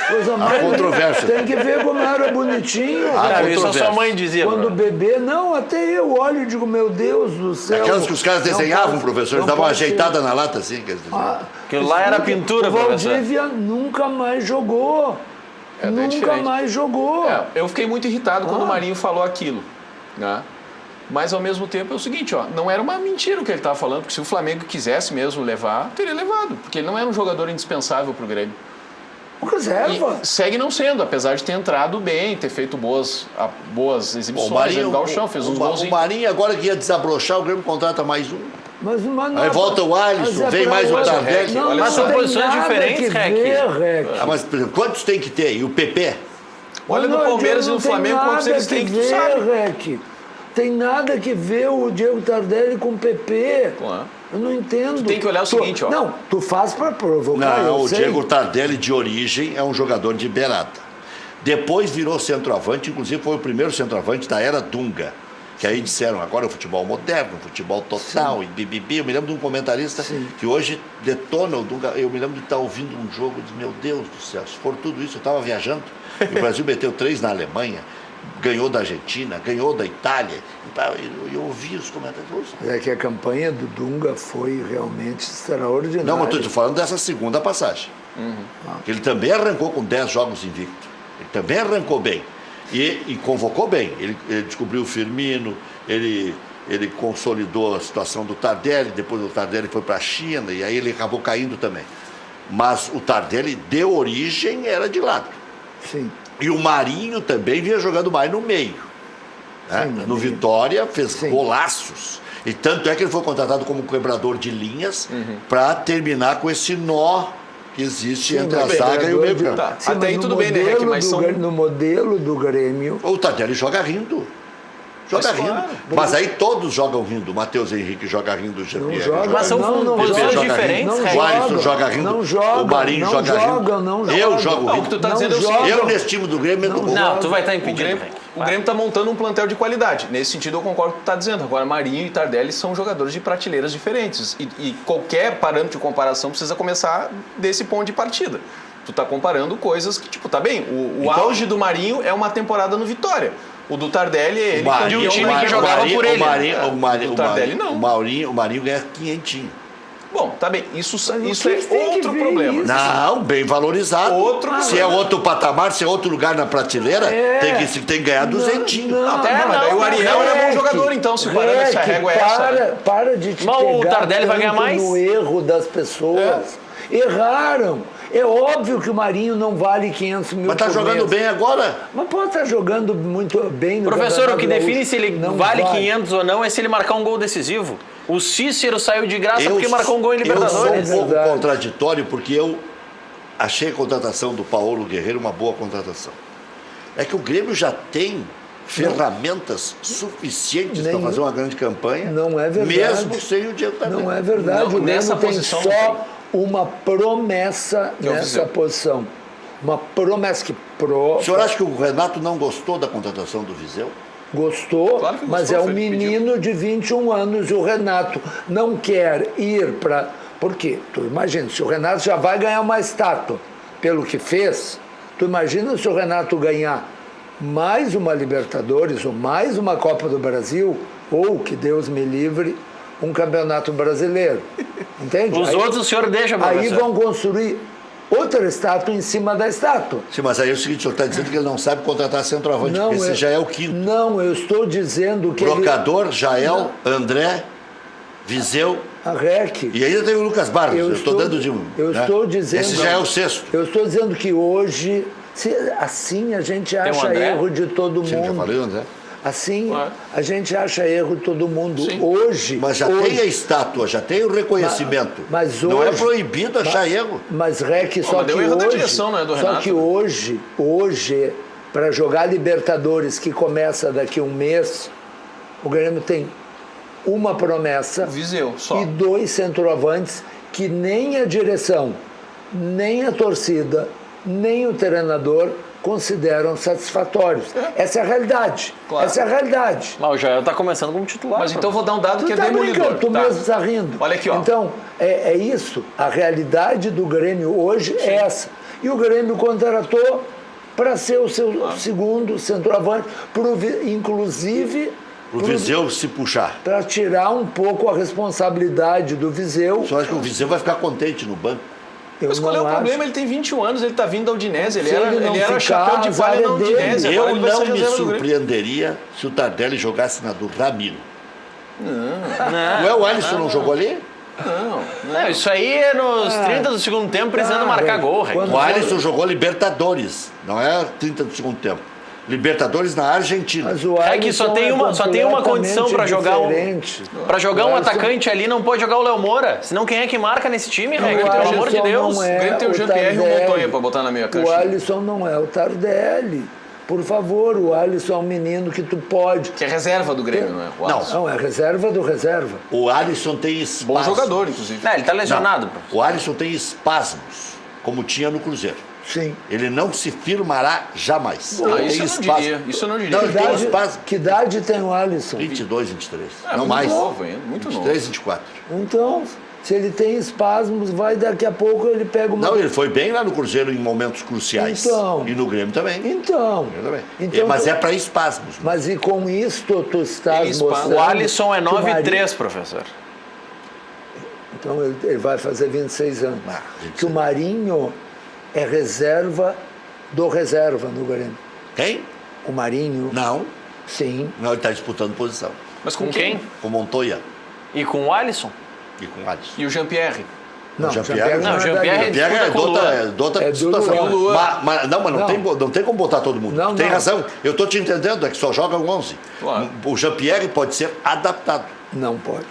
Coisa mais controvérsia. linda. Tem que ver como era bonitinho. Há Cara, isso a controvérsia. sua mãe dizia. Quando Bruno. bebê, não, até eu olho e digo, meu Deus do céu. Aquelas que os caras não desenhavam, pode- professor, eles não davam uma pode ser. ajeitada na lata assim. Quer dizer. Aquilo lá era pintura, O professor. Valdívia nunca mais jogou. É, daí é Nunca diferente. mais jogou. Eu fiquei muito irritado quando o Marinho falou aquilo, né? Mas ao mesmo tempo é o seguinte, ó, não era uma mentira o que ele estava falando, porque se o Flamengo quisesse mesmo levar, teria levado, porque ele não era um jogador indispensável para o Grêmio. Reserva. E segue não sendo, apesar de ter entrado bem, ter feito boas Bom, exibições, no Gauchão, fez uns o golzinhos. Marinho agora que ia desabrochar, o Grêmio contrata mais um. Mas não Aí é volta pra- o Alisson, mas é vem pra mais o hoje. Tardelli. Não, Olha não só. tem São posições nada diferentes, que Rec. ver, Rec. Mas, por exemplo, quantos tem que ter? E o PP? Olha no Não, Palmeiras e não no tem Flamengo quantos nada eles têm que tu ver, sabe. Rec. Tem nada que ver o Diego Tardelli com o PP. Claro. Eu não entendo. Tu tem que olhar o seguinte, ó. Não, tu faz pra provocar, Não, eu o sei. Diego Tardelli, de origem, é um jogador de beirada. Depois virou centroavante, inclusive foi o primeiro centroavante da era Dunga. Que aí disseram, agora é o futebol moderno, futebol total, e bibibi. Eu me lembro de um comentarista que hoje detona o Dunga. Eu me lembro de estar ouvindo um jogo e dizer, meu Deus do céu, se for tudo isso, eu estava viajando. E o Brasil meteu 3 na Alemanha, ganhou da Argentina, ganhou da Itália. E eu ouvi os comentários. É que a campanha do Dunga foi realmente extraordinária. Não, mas estou falando dessa segunda passagem. Ele também arrancou com 10 jogos invicto. Ele também arrancou bem. E convocou bem. Ele descobriu o Firmino, ele consolidou a situação do Tardelli, depois o Tardelli foi para a China, e aí ele acabou caindo também. Mas o Tardelli, de origem, era de lado. Sim. E o Marinho também vinha jogando mais no meio. Né? Sim, No Vitória fez Sim. golaços. E tanto é que ele foi contratado como quebrador de linhas para terminar com esse nó que existe entre a zaga e o meio campo. Tá. Sim, Até mas aí no tudo bem, né, Rec? modelo Mas do são... No modelo do Grêmio, O Tardelli joga rindo. Joga Mas rindo. claro. Mas aí todos jogam rindo. O Matheus Henrique joga rindo, o Jean-Pierre joga. Mas são Não posições joga diferentes, rindo. Rec. O Alisson joga rindo. não joga, o Marinho não joga rindo. joga, não Eu joga. jogo Não, o rindo. que tu tá Não dizendo é o joga. seguinte, Eu, nesse time do Grêmio, meto gol. Não, tu vai estar o impedido, Grêmio, Rec. o Grêmio está montando um plantel de qualidade. Nesse sentido, eu concordo com o que tu está dizendo. Agora, Marinho e Tardelli são jogadores de prateleiras diferentes. E qualquer parâmetro de comparação precisa começar desse ponto de partida. Tu tá comparando coisas que, tipo, tá bem, o Então- auge do Marinho é uma temporada no Vitória. O do Tardelli é ele Marinho, campeão, time né? que jogava por ele. O Tardelli não. O Marinho ganha quinhentinho. Bom, tá bem, isso é tem que outro ver problema. isso. Não, bem valorizado. Outro se é problema. outro patamar, se é outro lugar na prateleira, tem que ganhar duzentinho. não, Mas daí o Ariel era bom jogador, então, se parar nessa régua é essa. Para de te Mas o pegar Tardelli vai ganhar tanto mais? no erro das pessoas. Erraram. É óbvio que o Marinho não vale 500 mil Mas tá por jogando mês. bem agora. Mas pode estar jogando muito bem no Professor, o que Campeonato define Gaúcho. se ele Não vale 500 ou não é se ele marcar um gol decisivo. O Cícero saiu de graça porque marcou um gol em Eu sou Libertadores. um pouco Verdade. contraditório porque eu achei a contratação do Paulo Guerreiro uma boa contratação. É que o Grêmio já tem ferramentas suficientes para Nenhum. fazer uma grande campanha, Não é verdade. mesmo sem o Diego Tardelli. Não é verdade. Não, O Grêmio nessa tem posição só não uma promessa Que é o nessa Viseu. posição. Uma promessa que O senhor acha que o Renato não gostou da contratação do Viseu? gostou, Claro que mas gostou, é um foi o que menino de 21 anos e o Renato não quer ir para... Por quê? Tu imagina, se o Renato já vai ganhar uma estátua pelo que fez, tu imagina se o Renato ganhar mais uma Libertadores ou mais uma Copa do Brasil ou, que Deus me livre, um Campeonato Brasileiro. Entende? Os outros o senhor deixa, Aí professor. vão construir outra estátua em cima da estátua. Sim, mas aí é o seguinte, o senhor está dizendo que ele não sabe contratar centroavante, porque esse já é o quinto. Não, eu estou dizendo que Brocador, Jael, André, Viseu... A REC. E ainda tem o Lucas Barros, eu estou dando de um. Eu estou dizendo... Esse já é o sexto. Eu estou dizendo que hoje, assim a gente acha erro de todo mundo. Sim, já falei, André. Assim, a gente acha erro de todo mundo. Sim. Hoje... Mas já tem a estátua, já tem o reconhecimento. Mas não hoje, é proibido achar erro. Mas, REC, só mas que deu erro hoje... da direção, né, do só Renato. que hoje, para jogar Libertadores, que começa daqui a um mês, o Grêmio tem uma promessa Viseu, só. e 2 centroavantes que nem a direção, nem a torcida, nem o treinador consideram satisfatórios. Essa é a realidade. Claro. Essa é a realidade. Mas o Jael tá começando como titular. Mas então eu vou dar um dado Tu que é tá demolidor. brincando, tu Tá. mesmo está rindo. Olha aqui, ó. Então, é isso. A realidade do Grêmio hoje é essa. E o Grêmio contratou para ser o seu segundo centroavante, inclusive O Viseu se puxar. para tirar um pouco a responsabilidade do Viseu. Só acho que o Viseu vai ficar contente no banco. Eu Mas qual é o não acho. problema? Ele tem 21 anos, ele tá vindo da Udinese, ele Se era, ele não ele era ficar, chapéu de azar palha é na dele. Udinese. agora Eu ele vai ser não me reserva do Grêmio. surpreenderia se o Tardelli jogasse na do Ramiro. Não é o Alisson não jogou ali? Não, isso aí é nos 30 do segundo tempo, precisando marcar gol, Rec. Quando- O Alisson jogou Libertadores, não é 30 do segundo tempo. Libertadores na Argentina. Mas o É que só Alisson tem uma condição para jogar um. diferente. Pra jogar O um Alisson- atacante ali, não pode jogar o Léo Moura. Senão quem é que marca nesse time, Rec? o Pelo amor de Alisson Deus. não é O Grêmio tem o o Jean-Pierre e o Tardelli. Montoya pra botar na meia O cancha. Alisson não é o Tardelli. Por favor, o Alisson é um menino que tu pode. Que é reserva do Grêmio, não é? O Alisson. Não, é reserva do reserva. O Alisson tem espasmos. Bom jogador, inclusive. Não, ele tá lesionado. Não, o Alisson tem espasmos, como tinha no Cruzeiro. Sim. Ele não se firmará jamais. Ah, Ele isso tem eu não espasmos. diria. Isso eu não diria. Não, ele tem espasmos. Que idade tem o Alisson? 22, 23. É, não muito mais. novo, hein? Muito novo. 23, 24. Então, se ele tem espasmos, vai daqui a pouco ele pega uma... Não, ele foi bem lá no Cruzeiro em momentos cruciais. Então. E no Grêmio também. Então. Eu também. Então, Mas tu- é para espasmos. Mas e com isto tu estás Espasmos. mostrando... O Alisson é que o Marinho- 9,3, professor. Então ele vai fazer 26 anos. 26. Que o Marinho é reserva do reserva no Grêmio. Quem? O Marinho, Não. sim. Não, ele está disputando posição. Mas Com quem? Com Montoya E com o Alisson? e com o Alisson. E o Jean-Pierre? Não, Jean-Pierre não, é Jean-Pierre dali. Pierre é disputa com o Luan. de outra É do situação. Luan. Mas não Não. não tem como botar todo mundo. Não, tem não. razão. Eu estou te entendendo, é que só joga um 11. Claro. O Jean-Pierre pode ser adaptado. Não pode.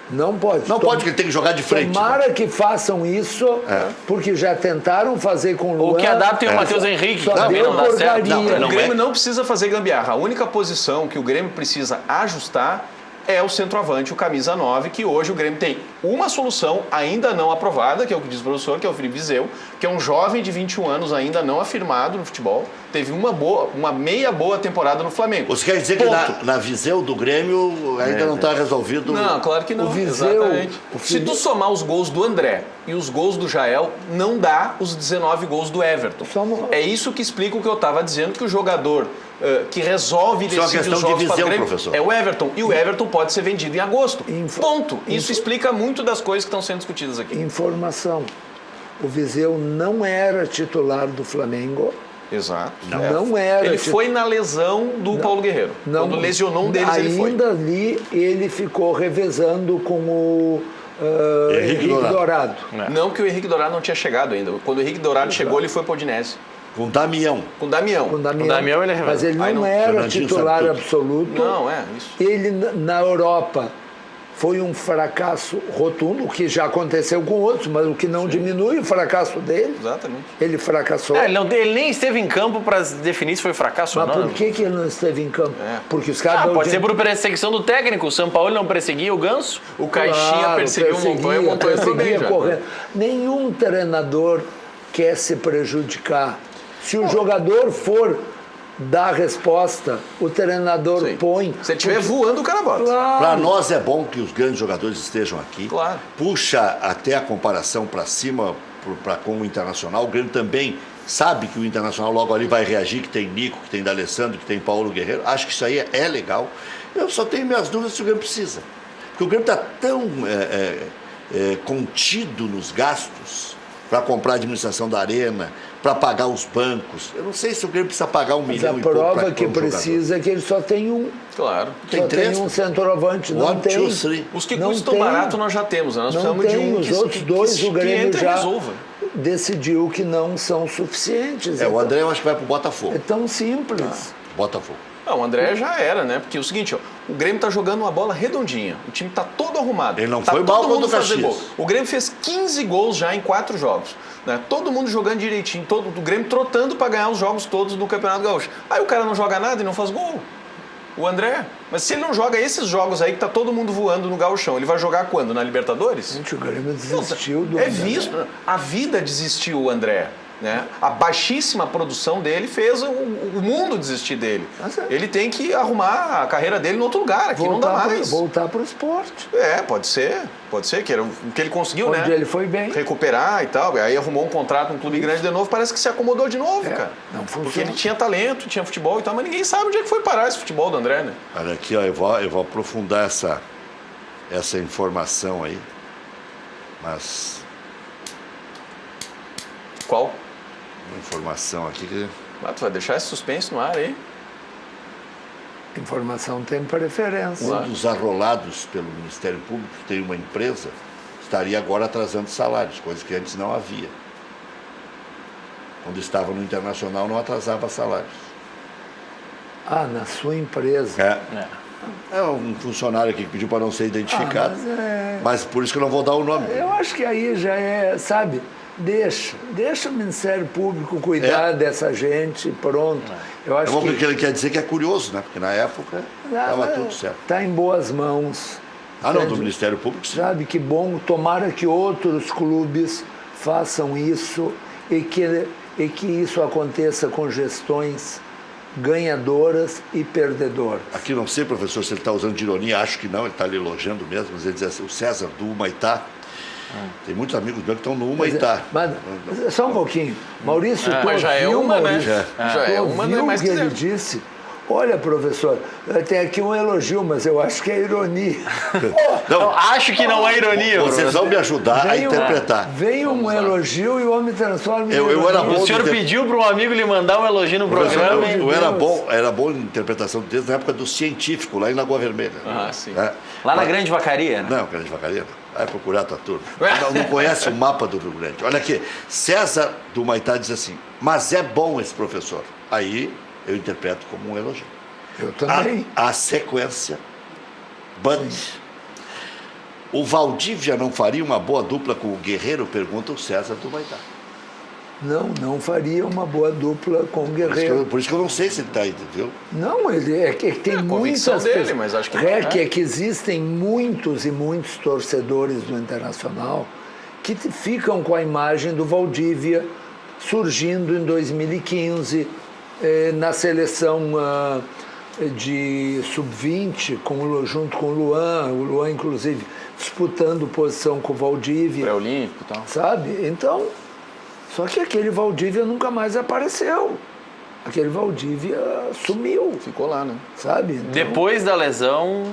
Não pode. Não pode, porque ele tem que jogar de frente. Tomara que façam isso, porque já tentaram fazer com o Luan. Ou que adaptem o Matheus Henrique, que Só também deu não dá certo. porcaria. Não, O é. Grêmio não precisa fazer gambiarra. A única posição que o Grêmio precisa ajustar é o centroavante, o camisa 9, que hoje o Grêmio tem uma solução ainda não aprovada, que é o que diz o professor, que é o Felipe Viseu, que é um jovem de 21 anos ainda não afirmado no futebol, teve uma meia boa temporada no Flamengo. Você quer dizer que Ponto. na Viseu do Grêmio ainda não está resolvido? Não, claro que não. O Viseu, exatamente. o Se Felipe- tu somar os gols do André e os gols do Jael, não dá os 19 gols do Everton. É isso que explica o que eu estava dizendo, que o jogador que resolve e Isso é uma decide os questão de jogos para o visão, Grêmio professor. é o Everton. E o Everton pode ser vendido em agosto. Ponto. Isso Info- explica muito das coisas que estão sendo discutidas aqui. Informação. O Viseu não era titular do Flamengo. Exato. Não era. Ele foi na lesão do Paulo Guerreiro. Quando lesionou um deles, ele foi. Ainda ali ele ficou revezando com o Henrique Henrique Dourado. Não que o Henrique Dourado não tinha chegado ainda. Quando o Henrique Dourado chegou, ele foi para o Udinese. Com Damião. Com o Damião. Com o Damião. O Damião, ele é Mas ele Aí não não- era Fernandinho titular sabe tudo. absoluto. Não, é isso. Ele na Europa foi um fracasso rotundo, o que já aconteceu com outros, mas o que não diminui o fracasso dele. Exatamente. Ele fracassou. Ele nem esteve em campo para definir se foi fracasso Mas ou não. por que ele não esteve em campo? É. Porque os caras... Pode ser por perseguição do técnico. O São Paulo não perseguia o Ganso. O Caixinha perseguiu o Montoya entrou bem já. correndo. Nenhum treinador quer se prejudicar. Se o jogador for dar resposta, o treinador Sim. põe. Se ele estiver voando, o cara bota. Claro. Para nós é bom que os grandes jogadores estejam aqui. Claro. Puxa até a comparação para cima com o Internacional. O Grêmio também sabe que o Internacional logo ali vai reagir, que tem Nico, que tem D'Alessandro, que tem Paulo Guerreiro. Acho que isso aí é legal. Eu só tenho minhas dúvidas se o Grêmio precisa. Porque o Grêmio está tão contido nos gastos para comprar a administração da arena, para pagar os bancos. Eu não sei se o Grêmio precisa pagar $1 milhão A e pouco prova pra que um precisa é que ele só tem um. Claro. Tem Só três, tem um centroavante, não One, tem. two, three. Os que Não custam tem. barato nós já temos, né? Nós Não precisamos de tem, um os que, outros dois o Grêmio entre e já resolva. decidiu que não são suficientes. O André eu acho que vai pro Botafogo. É tão simples. Botafogo. Não, o André já era, né? Porque é o seguinte, ó, o Grêmio tá jogando uma bola redondinha. O time tá todo arrumado. Ele não tá foi todo mal mundo contra o fazendo Caxias. gol. O Grêmio fez 15 gols já em 4 jogos. Né? Todo mundo jogando direitinho, o Grêmio trotando para ganhar os jogos todos do Campeonato Gaúcho. Aí o cara não joga nada e não faz gol. O André. Mas se ele não joga esses jogos aí que tá todo mundo voando no gauchão, ele vai jogar quando? Na Libertadores? Gente, o Grêmio desistiu do É André. visto. A vida desistiu o André. Né? A baixíssima produção dele fez o mundo desistir dele. Mas é. Ele tem que arrumar a carreira dele em outro lugar, aqui não dá mais. Voltar para o esporte. Pode ser, que era o que ele conseguiu, Onde né? ele foi bem. Recuperar e tal. Aí arrumou um contrato com um clube grande de novo, parece que se acomodou de novo, cara. não funciona. Porque ele tinha talento, tinha futebol e tal, mas ninguém sabe onde é que foi parar esse futebol do André, né? Olha aqui, ó, eu vou aprofundar essa informação aí. Mas Qual? uma informação aqui que... Ah, tu vai deixar esse suspense no ar aí? Informação tem preferência. Um dos arrolados pelo Ministério Público, que tem uma empresa, estaria agora atrasando salários, coisa que antes não havia. Quando estava no Internacional, não atrasava salários. Ah, na sua empresa. É um funcionário aqui que pediu para não ser identificado. Mas por isso que eu não vou dar o nome. Eu acho que aí já é, sabe, deixa o Ministério Público cuidar dessa gente, pronto. Eu acho Porque ele quer dizer que é curioso, né? Porque na época estava tudo certo. Está em boas mãos. Não, do Ministério Público, sim. Sabe, que bom, tomara que outros clubes façam isso e que isso aconteça com gestões ganhadoras e perdedoras. Aqui não sei, professor, se ele está usando de ironia, acho que não, ele está ali elogiando mesmo, mas ele diz assim, o César do Humaitá, tem muitos amigos meus que estão no Humaitá. Mas só um pouquinho. Maurício, tu Mas já é ouviu, uma, né? Maurício? Já é uma, não é ouviu mais o que que ele zero. disse? Olha, professor, tem aqui um elogio, mas eu acho que é ironia. Não, Acho que não é ironia. vocês vão me ajudar a interpretar. Vem um elogio e o homem transforma em Eu ironia. era bom O senhor pediu para um amigo lhe mandar um elogio no programa. hein? Eu era bom em interpretação de texto na época do científico, lá em Lagoa Vermelha. Ah, sim. Lá na Grande Vacaria, né? Não, Grande Vacaria não. Vai procurar a tua turma. Não conhece o mapa do Rio Grande. Olha aqui, César do Humaitá diz assim, mas é bom esse professor. Aí eu interpreto como um elogio. Eu também. A sequência, Band. O Valdívia não faria uma boa dupla com o Guerreiro? Pergunta o César do Humaitá. Não faria uma boa dupla com o Guerreiro. Por isso que eu não sei se ele está aí, entendeu? Não, ele é que tem convicção muitas dele, pessoas. mas acho que não, é né? que existem muitos e muitos torcedores do Internacional que ficam com a imagem do Valdívia surgindo em 2015 na seleção de sub-20 junto com o Luan inclusive disputando posição com o Valdívia, Pré-olímpico e tal. sabe? Então, só que aquele Valdívia nunca mais apareceu. Aquele Valdívia sumiu, Ficou lá, né? sabe? Então, Depois da lesão,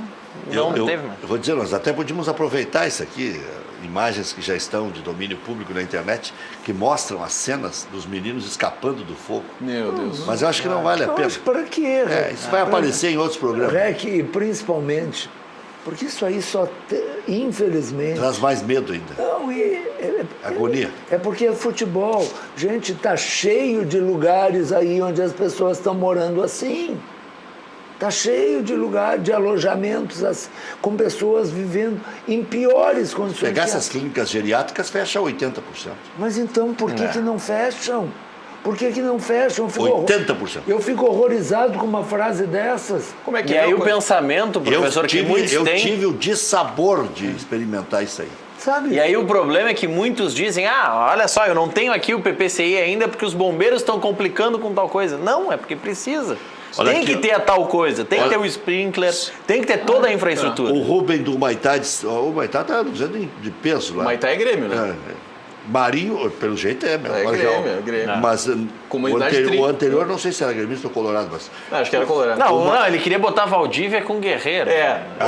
não eu teve mais. eu vou dizer, nós até podíamos aproveitar isso aqui, imagens que já estão de domínio público na internet, que mostram as cenas dos meninos escapando do fogo. Meu Deus. Mas eu acho que não vale a pena. Mas para quê? Isso vai aparecer em outros programas. E principalmente, porque isso aí infelizmente... Traz mais medo ainda. Não, Agonia. É porque é futebol. Gente, está cheio de lugares aí onde as pessoas estão morando assim. Está cheio de lugares, de alojamentos assim, com pessoas vivendo em piores condições. Pegar que essas clínicas geriátricas, fecha 80%. Mas então, por que não fecham? Por que não fecham? 80%. Eu fico horrorizado com uma frase dessas. Como é que E aí o pensamento, professor, que muitos eu têm... tive o dissabor de experimentar isso aí. Sabe? E aí o problema é que muitos dizem, olha só, eu não tenho aqui o PPCI ainda porque os bombeiros estão complicando com tal coisa. Não, é porque precisa. Olha Tem aqui, que ter a tal coisa, tem que ter o sprinkler, tem que ter toda a infraestrutura. O Rubem do Humaitá disse, o Humaitá está dizendo de peso lá. Humaitá é Grêmio, né? Marinho, pelo jeito é mesmo. Grêmio. Mas Comunidade o anterior, não sei se era gremista ou colorado, mas... Acho que era colorado. Não, ele queria botar Valdívia com Guerreiro.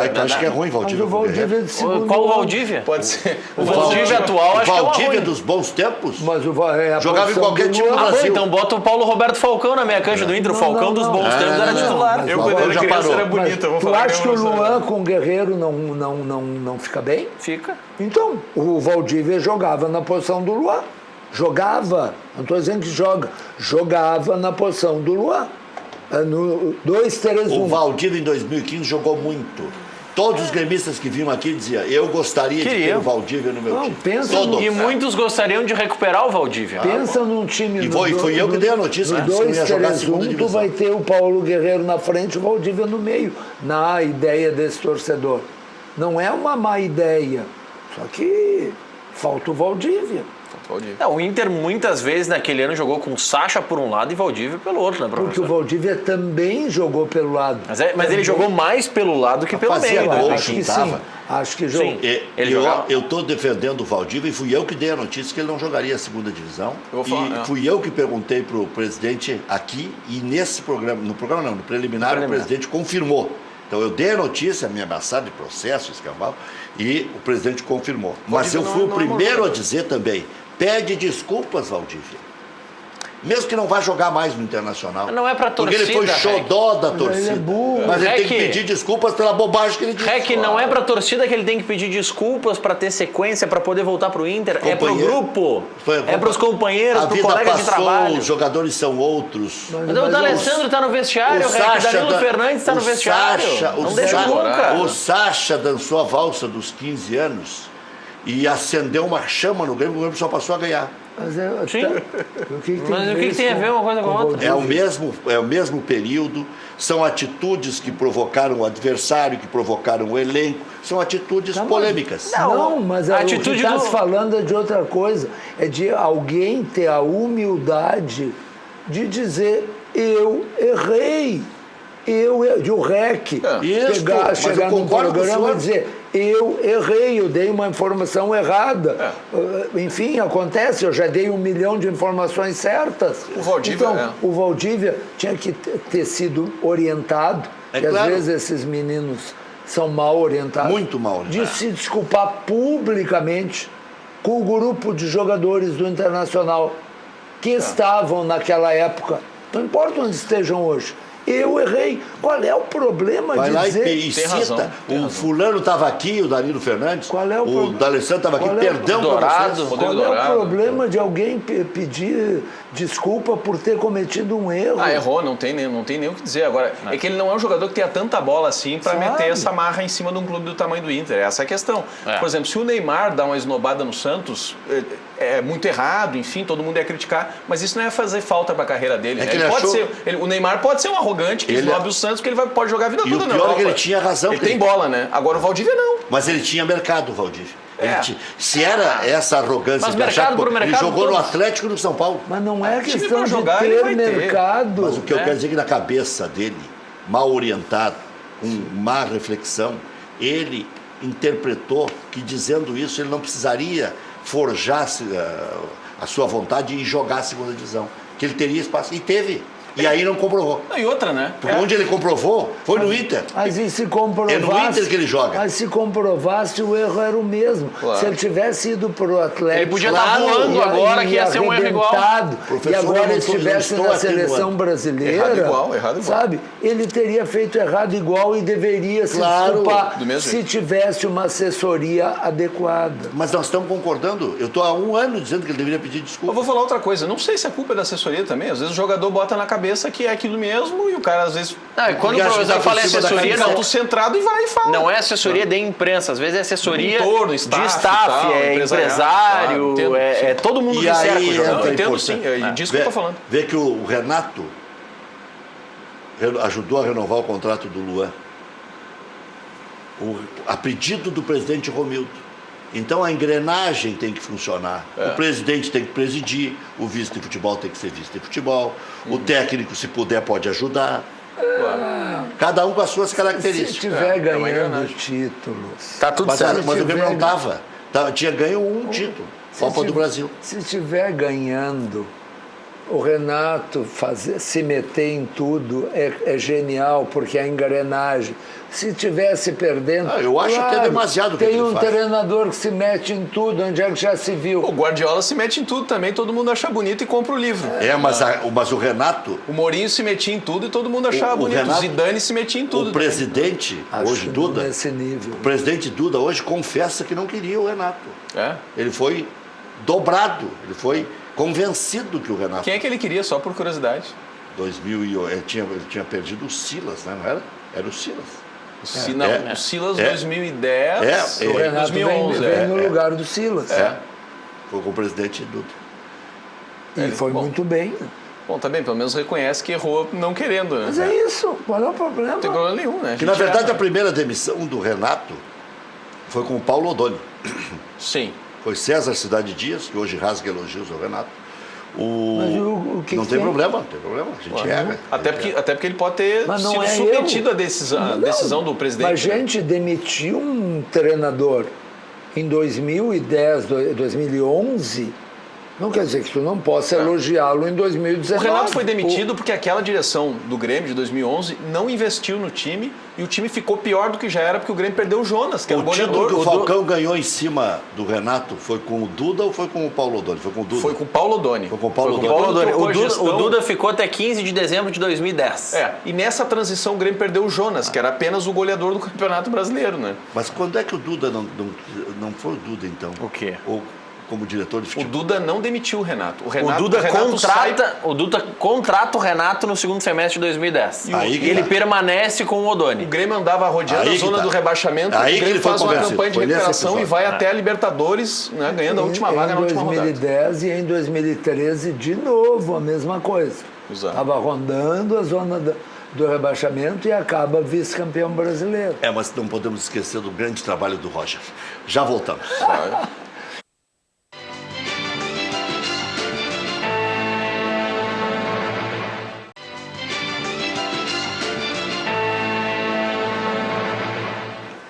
Então acho que é ruim Mas Valdívia. o Valdívia de segundo Qual o ano. Valdívia? Pode ser. O Valdívia atual, acho que é uma Valdívia ruim. dos bons tempos? Mas a Jogava em posição qualquer do time do Luan- Brasil. Então bota o Paulo Roberto Falcão na meia cancha do Inter. O Falcão dos bons tempos era titular. mas Eu, o quando Valdívia era já criança, parou. era bonito. Eu vou Tu falar acha que o eu não Luan sabia. com o Guerreiro não fica bem? Fica. Então, o Valdívia jogava na posição do Luan. Jogava, não estou dizendo que joga, jogava na posição do Luan. No 2-3-1. O Valdívia em 2015 jogou muito. Todos os gremistas que vinham aqui diziam, eu gostaria de ter o Valdívia no meu Não, time. pensa Todos. E muitos gostariam de recuperar o Valdívia. Pensa num time E fui eu que dei a notícia que no disse que ia jogar a segunda 2-3-1, tu divisão. vai ter o Paulo Guerreiro na frente e o Valdívia no meio, na ideia desse torcedor. Não é uma má ideia, só que falta o Valdívia. O Inter muitas vezes naquele ano jogou com Sacha por um lado e Valdívia pelo outro, né, Porque o professor? Valdívia também jogou pelo lado. Mas ele jogou mais pelo lado que pelo Fazia meio. gol, né? Acho que juntava. sim. Acho que jogou. Sim. Ele jogava. Eu estou defendendo o Valdívia e fui eu que dei a notícia que ele não jogaria a segunda divisão. Eu vou falar, e fui eu que perguntei para o presidente aqui e nesse programa, no preliminar, o presidente confirmou. Então eu dei a notícia, me ameaçaram de processo, escambau, e o presidente confirmou. Mas eu fui o primeiro a dizer também, pede desculpas, Valdívia. Mesmo que não vá jogar mais no Internacional. Não é pra torcida, Porque ele foi xodó da torcida. ele é burro. Mas ele tem que Rec- pedir desculpas pela bobagem que ele disse. Rec, não é pra torcida que ele tem que pedir desculpas pra ter sequência, pra poder voltar pro Inter. É pro Companheiro. grupo. É pros companheiros, A pro vida colega de passou, trabalho. os jogadores são outros. Mas o D'Alessandro tá no vestiário, o Rec. Danilo Fernandes tá no vestiário. Não deixa nunca. O Sacha dançou a valsa dos 15 anos e acendeu uma chama no Grêmio, o Grêmio só passou a ganhar. Mas Sim. o que Mas o que tem a ver uma coisa com a outra? É o mesmo período, são atitudes que provocaram o adversário, que provocaram o elenco, são atitudes polêmicas. Não, mas a o que atitude estás do- falando é de outra coisa. É de alguém ter a humildade de dizer, eu errei. De o REC Isso, mas chegar eu num concordo com o programa senhor. e dizer, eu errei, eu dei uma informação errada. Enfim, acontece, eu já dei 1 milhão de informações certas. O Valdívia, então, o Valdívia tinha que ter sido orientado, É que claro. às vezes esses meninos são mal orientados. Muito mal orientados. De se desculpar publicamente com o grupo de jogadores do Internacional que estavam naquela época, não importa onde estejam hoje. Eu errei. Qual é o problema Vai de lá dizer... e cita. razão, tem O razão. fulano estava aqui, o Danilo Fernandes. Qual é o problema? D'Alessandro estava aqui, Qual é o perdão para Dourado, vocês. Qual Rodrigo é o Dourado. problema de alguém pedir desculpa por ter cometido um erro? Errou, não tem nem o que dizer. Agora, é que ele não é um jogador que tenha tanta bola assim pra Sabe? meter essa marra em cima de um clube do tamanho do Inter. Essa é a questão. Por exemplo, se o Neymar dá uma esnobada no Santos, é muito errado, enfim, todo mundo ia criticar, mas isso não ia fazer falta pra carreira dele. É né? que Ele ele pode achou- ser, o Neymar pode ser um arrogante que Ele- esnobe o Santos, porque ele pode jogar a vida E toda o na pior é Europa. que ele tinha razão. Ele que tem bola, né? Agora o Valdívia não. Mas ele tinha mercado, Valdívia. É. Se era essa arrogância Mas de achar mercado que por ele mercado, jogou no todos. Atlético e no São Paulo. Mas não é time questão pra de jogar, ele ter vai ter. mercado. Mas o que eu quero dizer é que na cabeça dele, mal orientado, com má reflexão, ele interpretou que dizendo isso ele não precisaria forjar a sua vontade e jogar a segunda divisão. Que ele teria espaço. E teve. E aí não comprovou. Não, e outra, né? Porque onde ele comprovou foi no Inter. Mas e se comprovasse... É no Inter que ele joga. Mas se comprovasse, o erro era o mesmo. Claro. Se ele tivesse ido pro Atlético... Ele podia estar voando agora, que ia ser um erro igual. arrebentado, Professor, e agora eu não estivesse estou na atenuando. seleção brasileira... Errado igual. Sabe? Ele teria feito errado igual e deveria se Claro, desculpar do mesmo se jeito. tivesse uma assessoria adequada. Mas nós estamos concordando. Eu estou há 1 ano dizendo que ele deveria pedir Eu desculpa. vou falar outra coisa, não sei se a culpa é da assessoria também. Às vezes o jogador bota na cabeça que é aquilo mesmo e o cara às vezes Não, e quando o Porque acho que professor tá fala por cima da assessoria, camisa. não, autocentrado e vai e fala. não é assessoria de imprensa, às vezes é assessoria Entorno, de staff staff, e tal, é empresarial, empresário, claro, entendo, é todo mundo E que cerca aí o jogador. entra Eu a entendo importância. sim, é disso que eu tô falando. Vê que o Renato ajudou a renovar o contrato do Luan. A pedido do presidente Romildo. Então a engrenagem tem que funcionar. O presidente tem que presidir, o vice de futebol tem que ser vice de futebol, o técnico, se puder, pode ajudar. Cada um com as suas Se características. estiver uma ganhando engrenagem. títulos... Tá tudo Mas, certo. mas o Grêmio não tiver- estava. Tinha ganho um título. Copa do Brasil. Se estiver ganhando, o Renato se meter em tudo é genial, porque é a engrenagem. Se estivesse perdendo... eu acho que é demasiado o que tem ele um faz. treinador que se mete em tudo, onde é que já se viu? O Guardiola se mete em tudo também, todo mundo acha bonito e compra o livro. Mas o Renato... O Mourinho se metia em tudo e todo mundo achava O bonito. Renato- O Zidane se metia em tudo. O presidente, Acho hoje, que Duda... nesse nível. O presidente Duda hoje confessa que não queria o Renato. É? Ele foi dobrado, ele foi convencido que o Renato... Quem é que ele queria, só por curiosidade? 2008, ele tinha perdido o Silas, né? Não era? Era o Silas. O Silas 2010, O Renato 2011. vem no lugar do Silas. Foi com o presidente Duda. E foi bom. muito bem. Bom, tá bem, pelo menos reconhece que errou não querendo, né? Mas é isso, qual é o problema? Não tem problema nenhum, né? Que na verdade a primeira demissão do Renato foi com o Paulo Odoni. Sim. Foi César Cidade Dias, que hoje rasga elogios ao Renato. Mas o que não que tem tem? problema, não tem problema. A gente erra. Até porque ele pode ter Mas não sido é submetido eu. à decisão Não, do presidente. Mas gente demitiu um treinador em 2010, 2011, não quer dizer que tu não possa elogiá-lo em O 2019. Renato foi demitido porque aquela direção do Grêmio de 2011 não investiu no time e o time ficou pior do que já era porque o Grêmio perdeu o Jonas, que era o O título goleador. que o Falcão ganhou em cima do Renato foi com o Duda ou foi com o Paulo Odoni? Foi com o Duda. Foi com o Paulo Odoni. Foi com o Paulo Odoni. Paulo Odoni. trocou a gestão- O Duda ficou até 15 de dezembro de 2010. E nessa transição o Grêmio perdeu o Jonas, que era apenas o goleador do Campeonato Brasileiro, né? Mas quando é que o Duda não foi o Duda, então? O quê? Ou como diretor de O futebol? Duda não demitiu o Renato. O Duda contrata o Renato no segundo semestre de 2010. Aí E que ele tá. permanece com o O Odoni. Grêmio andava rodeando Aí a que zona tá. do rebaixamento, Aí o que Grêmio ele foi faz uma convencido. campanha de Foi nesse recuperação e episódio. vai até a Libertadores, né, ganhando a última vaga na última rodada. Em 2010 e em 2013, de novo, a mesma coisa. Exato. Estava rondando a zona do rebaixamento e acaba vice-campeão brasileiro. Mas não podemos esquecer do grande trabalho do Roger. Já voltamos.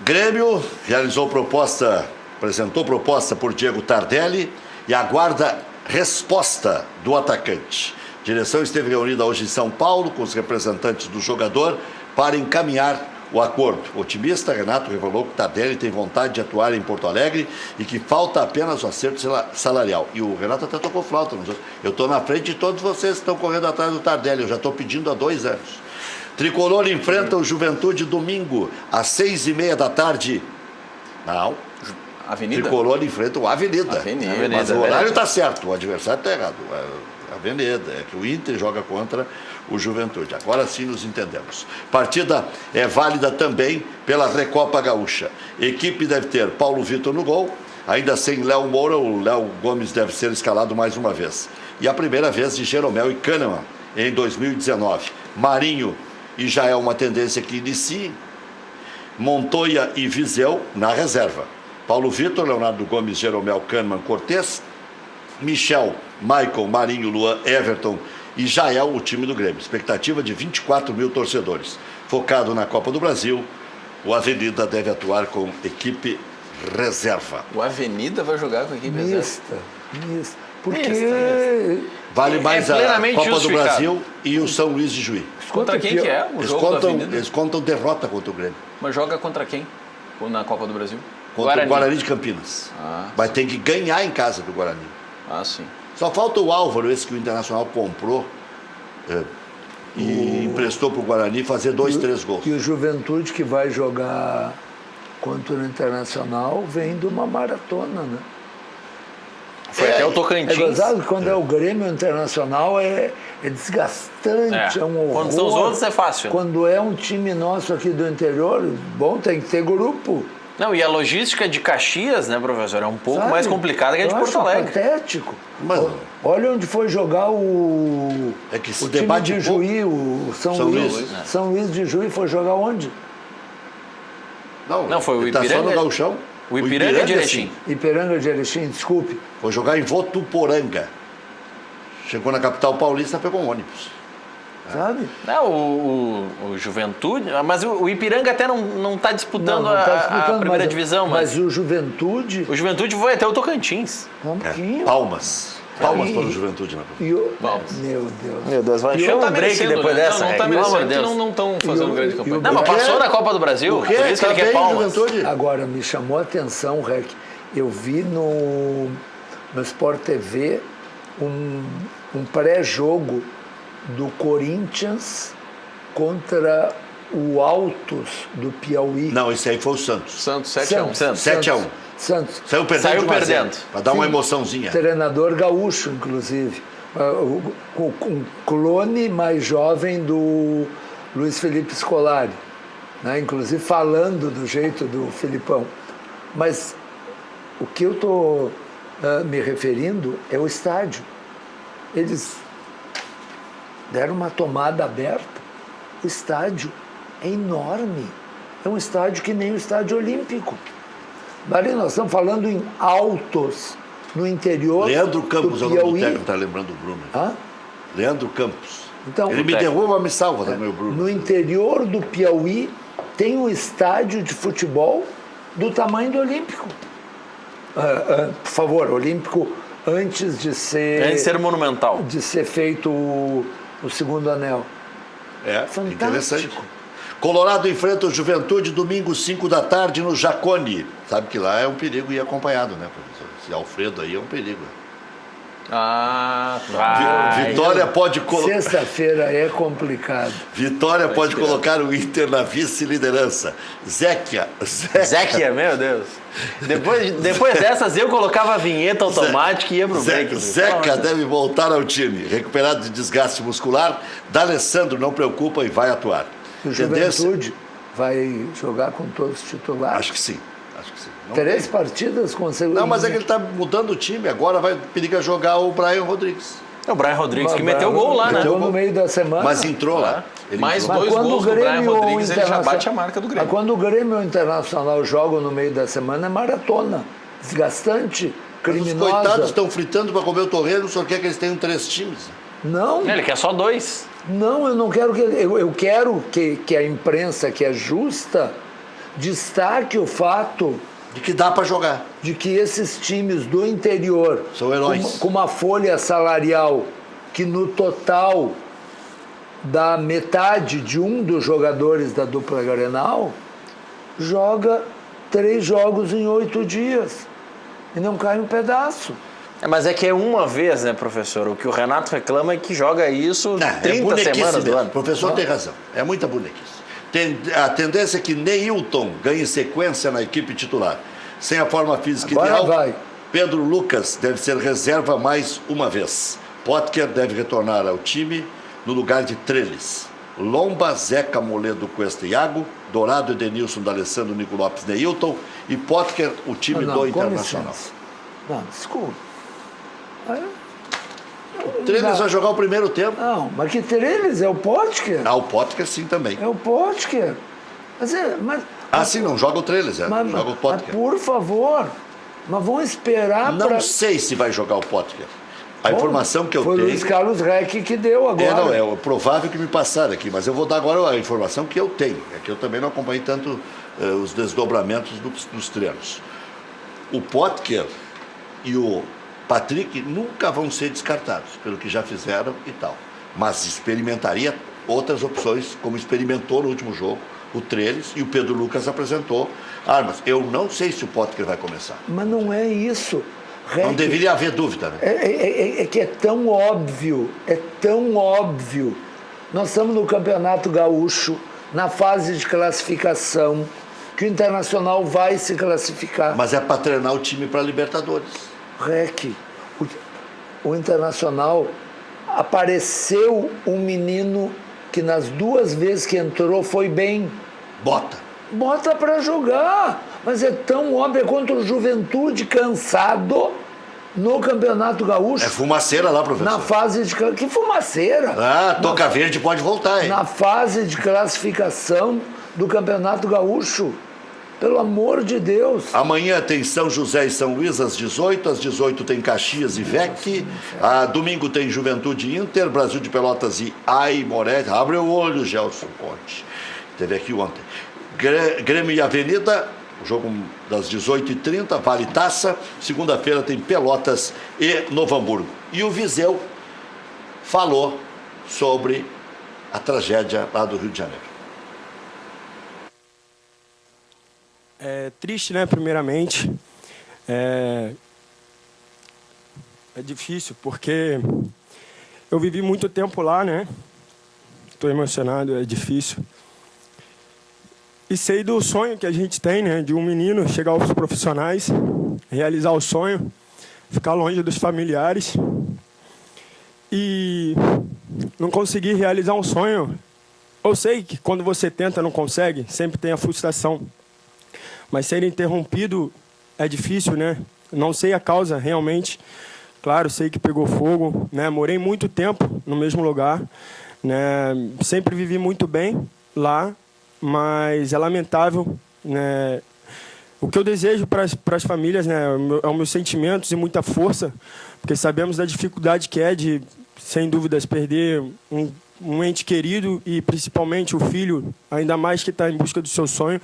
Grêmio apresentou proposta por Diego Tardelli e aguarda resposta do atacante. A direção esteve reunida hoje em São Paulo com os representantes do jogador para encaminhar o acordo. O otimista, Renato revelou que Tardelli tem vontade de atuar em Porto Alegre e que falta apenas o acerto salarial. E o Renato até tocou flauta. Eu estou na frente de todos vocês que estão correndo atrás do Tardelli. Eu já estou pedindo há 2 anos. Tricolor enfrenta o Juventude domingo, às 6h30 da tarde. Não. Avenida? Tricolor enfrenta o Avenida. Avenida. Mas o horário está certo, o adversário está errado. Avenida, é que o Inter joga contra o Juventude. Agora sim nos entendemos. Partida é válida também pela Recopa Gaúcha. Equipe deve ter Paulo Vitor no gol, ainda sem Léo Moura, o Léo Gomes deve ser escalado mais uma vez. E a primeira vez de Jeromel e Kahneman em 2019. Marinho, e já é uma tendência que inicie, Montoya e Viseu na reserva. Paulo Vitor, Leonardo Gomes, Jeromel, Kahneman, Cortez, Michel, Michael, Marinho, Luan, Everton e Jael, o time do Grêmio. Expectativa de 24 mil torcedores. Focado na Copa do Brasil, o Avenida deve atuar com equipe reserva. O Avenida vai jogar com a equipe reserva? Mista. Porque... Vale mais a plenamente Copa do justificado. Brasil e o São Luís de Juí. Contra quem que é o jogo da Avenida? Eles contam derrota contra o Grêmio. Mas joga contra quem? Na Copa do Brasil? Contra o Guarani de Campinas. Vai ter que ganhar em casa do Guarani. Ah, sim. Só falta o Álvaro, esse que o Internacional comprou e emprestou para o Guarani fazer 2, 3 gols. E o Juventude, que vai jogar contra o Internacional, vem de uma maratona, né? Foi até o Tocantins. É gozado que quando é o Grêmio Internacional é desgastante, é um horror. Quando são os outros é fácil. Quando é um time nosso aqui do interior, bom, tem que ter grupo. Não, e a logística de Caxias, né, professor, é um pouco Sabe? mais complicada que a de Eu Porto acho Alegre. patético. Mas- Olha onde foi jogar o É que se o time debate de pouco. Juí, o São São Luís. Luís, né? São Luís de Juí foi jogar onde? Não, foi o ele tá só Ipiranga- no Gauchão. O Ipiranga de Erechim. sim, Ipiranga de Erechim, desculpe. foi jogar em Votuporanga. Chegou na capital paulista, pegou um ônibus. sabe? Não, o Juventude, mas o Ipiranga até não está disputando, Não tá disputando, a primeira divisão. Mas o Juventude... O Juventude foi até o Tocantins. Um pouquinho. Palmas para o Juventude, né? Meu Deus. Meu Deus, vai Não chama tá um break merecendo, depois né? dessa. Não tá pelo amor de merecendo, Deus. não estão fazendo grande campanha. Não, mas passou na Copa do Brasil, por isso que ele quer palmas. Agora, me chamou a atenção, Rec, eu vi no Sport TV um pré-jogo do Corinthians contra o Altos do Piauí. Não, esse aí foi o Santos. Santos, 7-1. Santos. 7-1. Santos. Saiu perdendo. Para dar uma emoçãozinha. Treinador gaúcho, inclusive. Um clone mais jovem do Luiz Felipe Scolari. Né? Inclusive falando do jeito do Filipão. Mas o que eu estou me referindo é o estádio. Eles deram uma tomada aberta. O estádio é enorme. É um estádio que nem o Estádio Olímpico. Ali nós estamos falando em Altos, no interior Leandro Campos é o nome do Piauí. técnico, está lembrando o Bruno. Hã? Leandro Campos. Então, Ele me derruba, me salva também, o Bruno. No interior do Piauí tem um estádio de futebol do tamanho do Olímpico. Por favor, Olímpico antes de ser monumental. De ser feito o segundo anel. É, Fantástico. interessante. Colorado enfrenta o Juventude domingo 5 da tarde no Jacone. Sabe que lá é um perigo ir acompanhado, né, professor? Esse Alfredo aí é um perigo. Ah, vai. Vitória pode colocar. Sexta-feira é complicado. Vitória pode colocar o Inter na vice-liderança. Zequia, meu Deus. Depois dessas eu colocava a vinheta automática e ia pro break. Zeca deve voltar ao time. Recuperado de desgaste muscular. D'Alessandro não preocupa e vai atuar. O Juventude vai jogar com todos os titulares? Acho que sim. Não 3 partidas consecutivas. Não, mas é que ele está mudando o time. Agora vai perigar jogar o Brian Rodrigues. É o Brian Rodrigues que meteu gol lá, né? Meteu no meio da semana. Mas entrou lá. Mais entrou. 2 gols do Brian Rodrigues, ele já bate a marca do Grêmio. Mas quando o Grêmio e o Internacional jogam no meio da semana, é maratona. Desgastante, criminosa. Os coitados estão fritando para comer o torreiro, só quer que eles tenham 3 times. Não. Ele quer só 2. Não, eu não quero que... Eu quero que a imprensa, que é justa, destaque o fato... De que dá para jogar. De que esses times do interior... São heróis. Com uma folha salarial que no total dá metade de um dos jogadores da dupla Grenal, joga 3 jogos em 8 dias. E não cai um pedaço. Mas é que é uma vez, né, professor? O que o Renato reclama é que joga isso 30 semanas do ano. O professor tem razão. É muita bonequice. A tendência é que Neilton ganhe sequência na equipe titular. Sem a forma física Agora ideal, vai. Pedro Lucas deve ser reserva mais uma vez. Potker deve retornar ao time no lugar de Trellis. Lomba, Zeca, Moledo, Cuesta e Iago, Dourado, Edenilson, D'Alessandro, Nico Lopes, Neilton e Potker, o time do Internacional. Não, desculpa. O Trellis vai jogar o primeiro tempo. Não, mas que Trellis? É o Potker? Ah, o Potker sim também. É o Potker. Sim, não joga o Trellis, joga o Potker. Mas por favor, mas vão esperar para... Não sei se vai jogar o Potker. A informação que eu tenho... Foi o Luiz Carlos Reck que deu agora. É provável que me passaram aqui, mas eu vou dar agora a informação que eu tenho. É que eu também não acompanhei tanto os desdobramentos dos treinos. O Potker e o Patrick nunca vão ser descartados, pelo que já fizeram e tal. Mas experimentaria outras opções, como experimentou no último jogo, o Trellis, e o Pedro Lucas apresentou armas. Eu não sei se o Potker vai começar. Mas não é isso. Não deveria haver dúvida, né? É que é tão óbvio, Nós estamos no Campeonato Gaúcho, na fase de classificação, que o Internacional vai se classificar. Mas é para treinar o time para Libertadores. Rec, o Internacional apareceu um menino que nas 2 vezes que entrou foi bem. Bota para jogar. Mas é tão óbvio, é contra o Juventude cansado no Campeonato Gaúcho. É fumaceira lá, professor. Na fase de... Que fumaceira? Toca Verde pode voltar, hein? Na fase de classificação do Campeonato Gaúcho. Pelo amor de Deus. Amanhã tem São José e São Luís às 18, às 18 tem Caxias e VEC, domingo tem Juventude Inter, Brasil de Pelotas e Aimoré. Abre o olho, Gelson Ponte. Teve aqui ontem. Grêmio e Avenida, jogo das 18h30, Vale Taça. Segunda-feira tem Pelotas e Novo Hamburgo. E o Viseu falou sobre a tragédia lá do Rio de Janeiro. É triste, né, primeiramente. É difícil, porque eu vivi muito tempo lá, né? Estou emocionado, é difícil. E sei do sonho que a gente tem, né? De um menino chegar aos profissionais, realizar o sonho, ficar longe dos familiares e não conseguir realizar um sonho. Eu sei que quando você tenta não consegue, sempre tem a frustração. Mas ser interrompido é difícil, né? Não sei a causa realmente. Claro, sei que pegou fogo, né? Morei muito tempo no mesmo lugar, né? Sempre vivi muito bem lá, mas é lamentável, né? O que eu desejo para as famílias, né? É os meus sentimentos e muita força, porque sabemos da dificuldade que é de, sem dúvidas, perder um ente querido e principalmente o filho, ainda mais que está em busca do seu sonho.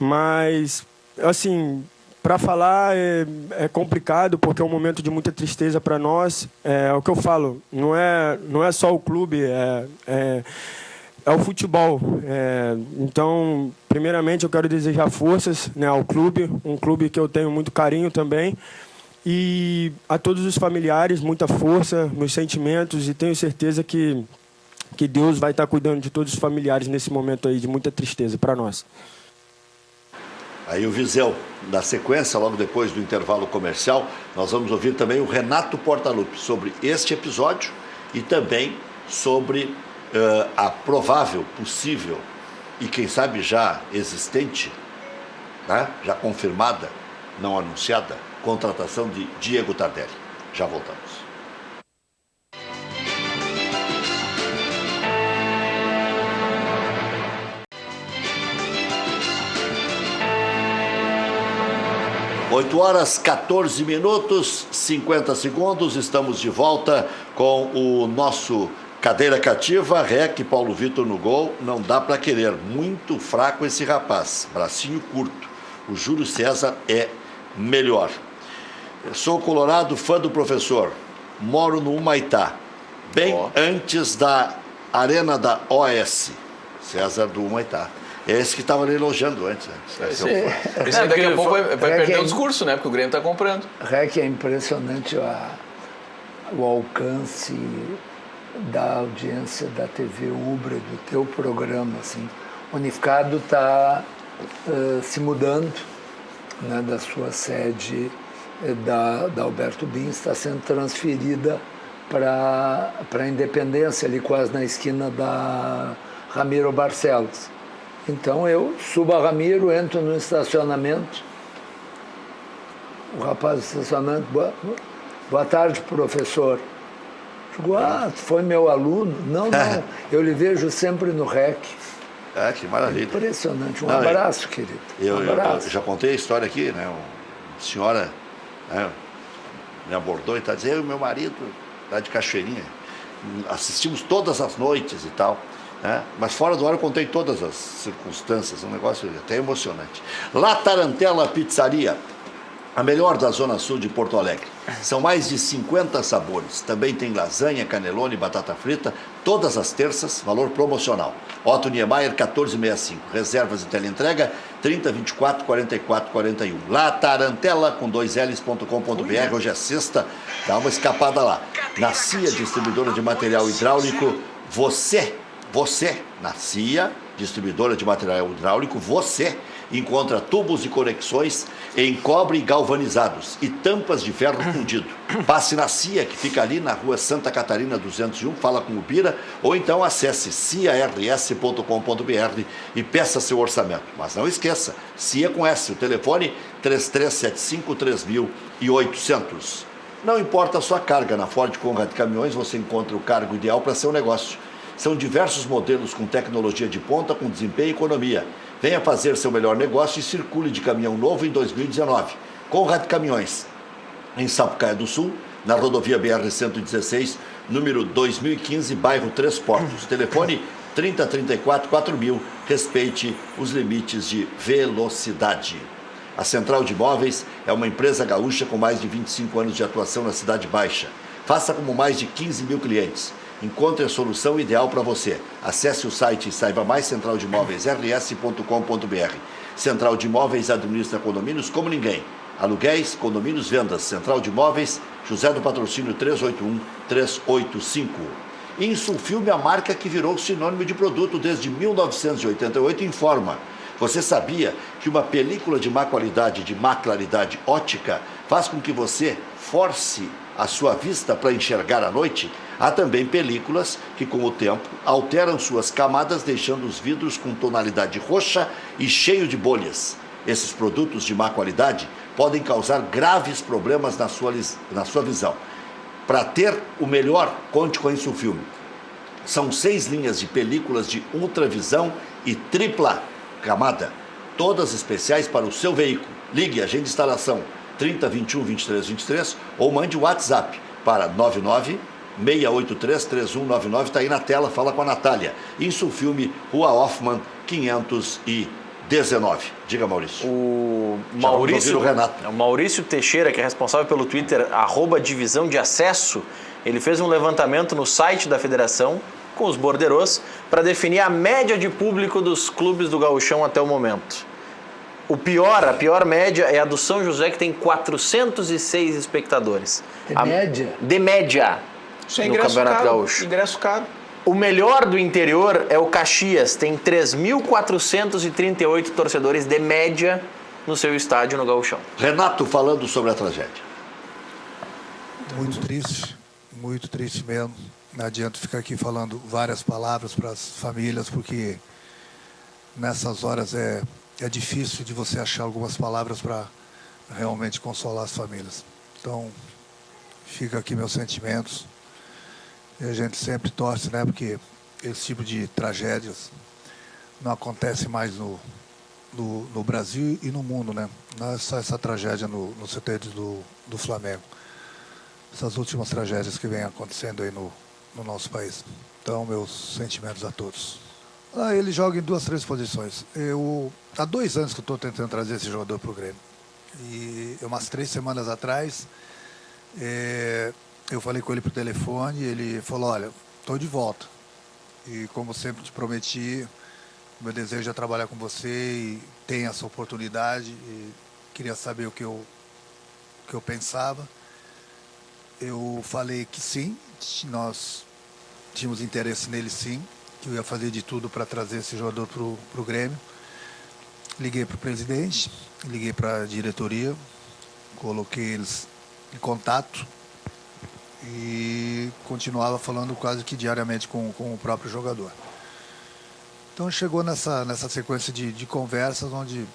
Mas, assim, para falar é complicado, porque é um momento de muita tristeza para nós. É o que eu falo, não é só o clube, é o futebol. Então, primeiramente, eu quero desejar forças, né, ao clube, um clube que eu tenho muito carinho também. E a todos os familiares, muita força, meus sentimentos, e tenho certeza que Deus vai estar cuidando de todos os familiares nesse momento aí de muita tristeza para nós. Aí o Viseu, na sequência, logo depois do intervalo comercial, nós vamos ouvir também o Renato Portaluppi sobre este episódio e também sobre a provável, possível e quem sabe já existente, né, já confirmada, não anunciada, contratação de Diego Tardelli. Já voltamos. Oito horas, 14 minutos, 50 segundos, estamos de volta com o nosso Cadeira Cativa, REC, Paulo Vitor no gol, não dá para querer, muito fraco esse rapaz, bracinho curto, o Júlio César é melhor. Eu sou colorado, fã do professor, moro no Humaitá, bem antes da arena da OS, César do Humaitá. É esse que estava elogiando antes. Esse daqui a pouco vai perder o discurso, né? Porque o Grêmio está comprando. REC, é impressionante o alcance da audiência da TV Ubra, do teu programa. Assim. Unificado está se mudando, né, da sua sede da Alberto Bins, está sendo transferida para a Independência, ali quase na esquina da Ramiro Barcelos. Então eu subo a Ramiro, entro no estacionamento, o rapaz do estacionamento, boa tarde, professor. Digo, tu foi meu aluno? Não, eu lhe vejo sempre no REC. Que maravilha. Impressionante, um abraço, querido. Eu já contei a história aqui, né? Uma senhora, né, me abordou e está dizendo, eu e meu marido, lá de Cachoeirinha, assistimos todas as noites e tal. Mas fora do ar eu contei todas as circunstâncias, um negócio até emocionante. La Tarantella Pizzaria, a melhor da Zona Sul de Porto Alegre. São mais de 50 sabores. Também tem lasanha, canelone, batata frita, todas as terças, valor promocional. Otto Niemeyer, 1465. Reservas e teleentrega, 3024 44 41. La Tarantella, com 2Ls.com.br. Hoje é sexta, dá uma escapada lá. Na CIA, distribuidora de material hidráulico, você, na CIA, distribuidora de material hidráulico, você encontra tubos e conexões em cobre galvanizados e tampas de ferro fundido. Passe na CIA, que fica ali na rua Santa Catarina 201, fala com o Bira, ou então acesse ciars.com.br e peça seu orçamento. Mas não esqueça, CIA com S, o telefone 3375-3800. Não importa a sua carga, na Ford Conrad Caminhões você encontra o cargo ideal para seu negócio. São diversos modelos com tecnologia de ponta, com desempenho e economia. Venha fazer seu melhor negócio e circule de caminhão novo em 2019. Conrad Caminhões, em Sapucaia do Sul, na rodovia BR-116, número 2015, bairro Três Portos. Telefone 3034-4000. Respeite os limites de velocidade. A Central de Imóveis é uma empresa gaúcha com mais de 25 anos de atuação na Cidade Baixa. Faça como mais de 15 mil clientes. Encontre a solução ideal para você. Acesse o site e saiba mais, centraldemóveisrs.com.br. Central de Imóveis administra condomínios como ninguém. Aluguéis, condomínios, vendas. Central de Imóveis, José do Patrocínio 381-385. Insulfilme, a marca que virou sinônimo de produto desde 1988, informa. Você sabia que uma película de má qualidade, de má claridade ótica, faz com que você force a sua vista para enxergar à noite? Há também películas que, com o tempo, alteram suas camadas, deixando os vidros com tonalidade roxa e cheio de bolhas. Esses produtos de má qualidade podem causar graves problemas na sua visão. Para ter o melhor, conte com a Insulfilme. São 6 linhas de películas de ultravisão e tripla camada, todas especiais para o seu veículo. Ligue, agende instalação 3021-2323 ou mande o WhatsApp para 99-683-3199. Está aí na tela, fala com a Natália. Insulfilme, Rua Hoffman, 519. Diga, Maurício. O Renato. Maurício Teixeira, que é responsável pelo Twitter, @divisão de acesso, ele fez um levantamento no site da federação com os borderôs para definir a média de público dos clubes do Gauchão até o momento. A pior média é a do São José, que tem 406 espectadores. Média? De média. Isso é no ingresso Campeonato caro. Gaúcho. Ingresso caro. O melhor do interior é o Caxias, tem 3.438 torcedores de média no seu estádio no Gauchão. Renato falando sobre a tragédia. Muito triste mesmo. Não adianta ficar aqui falando várias palavras para as famílias, porque nessas horas é difícil de você achar algumas palavras para realmente consolar as famílias. Então, fica aqui meus sentimentos. E a gente sempre torce, né? Porque esse tipo de tragédias não acontece mais no Brasil e no mundo, né? Não é só essa tragédia no CT do Flamengo. Essas últimas tragédias que vêm acontecendo aí no nosso país. Então, meus sentimentos a todos. Ele joga em 2, 3 posições. Há 2 anos que eu estou tentando trazer esse jogador para o Grêmio. E umas 3 semanas atrás, eu falei com ele por telefone e ele falou, olha, estou de volta. E como sempre te prometi, meu desejo é trabalhar com você e tem essa oportunidade. E queria saber o que eu pensava. Eu falei que sim, nós tínhamos interesse nele sim, que eu ia fazer de tudo para trazer esse jogador para o Grêmio. Liguei para o presidente, liguei para a diretoria, coloquei eles em contato e continuava falando quase que diariamente com o próprio jogador. Então chegou nessa sequência de conversas onde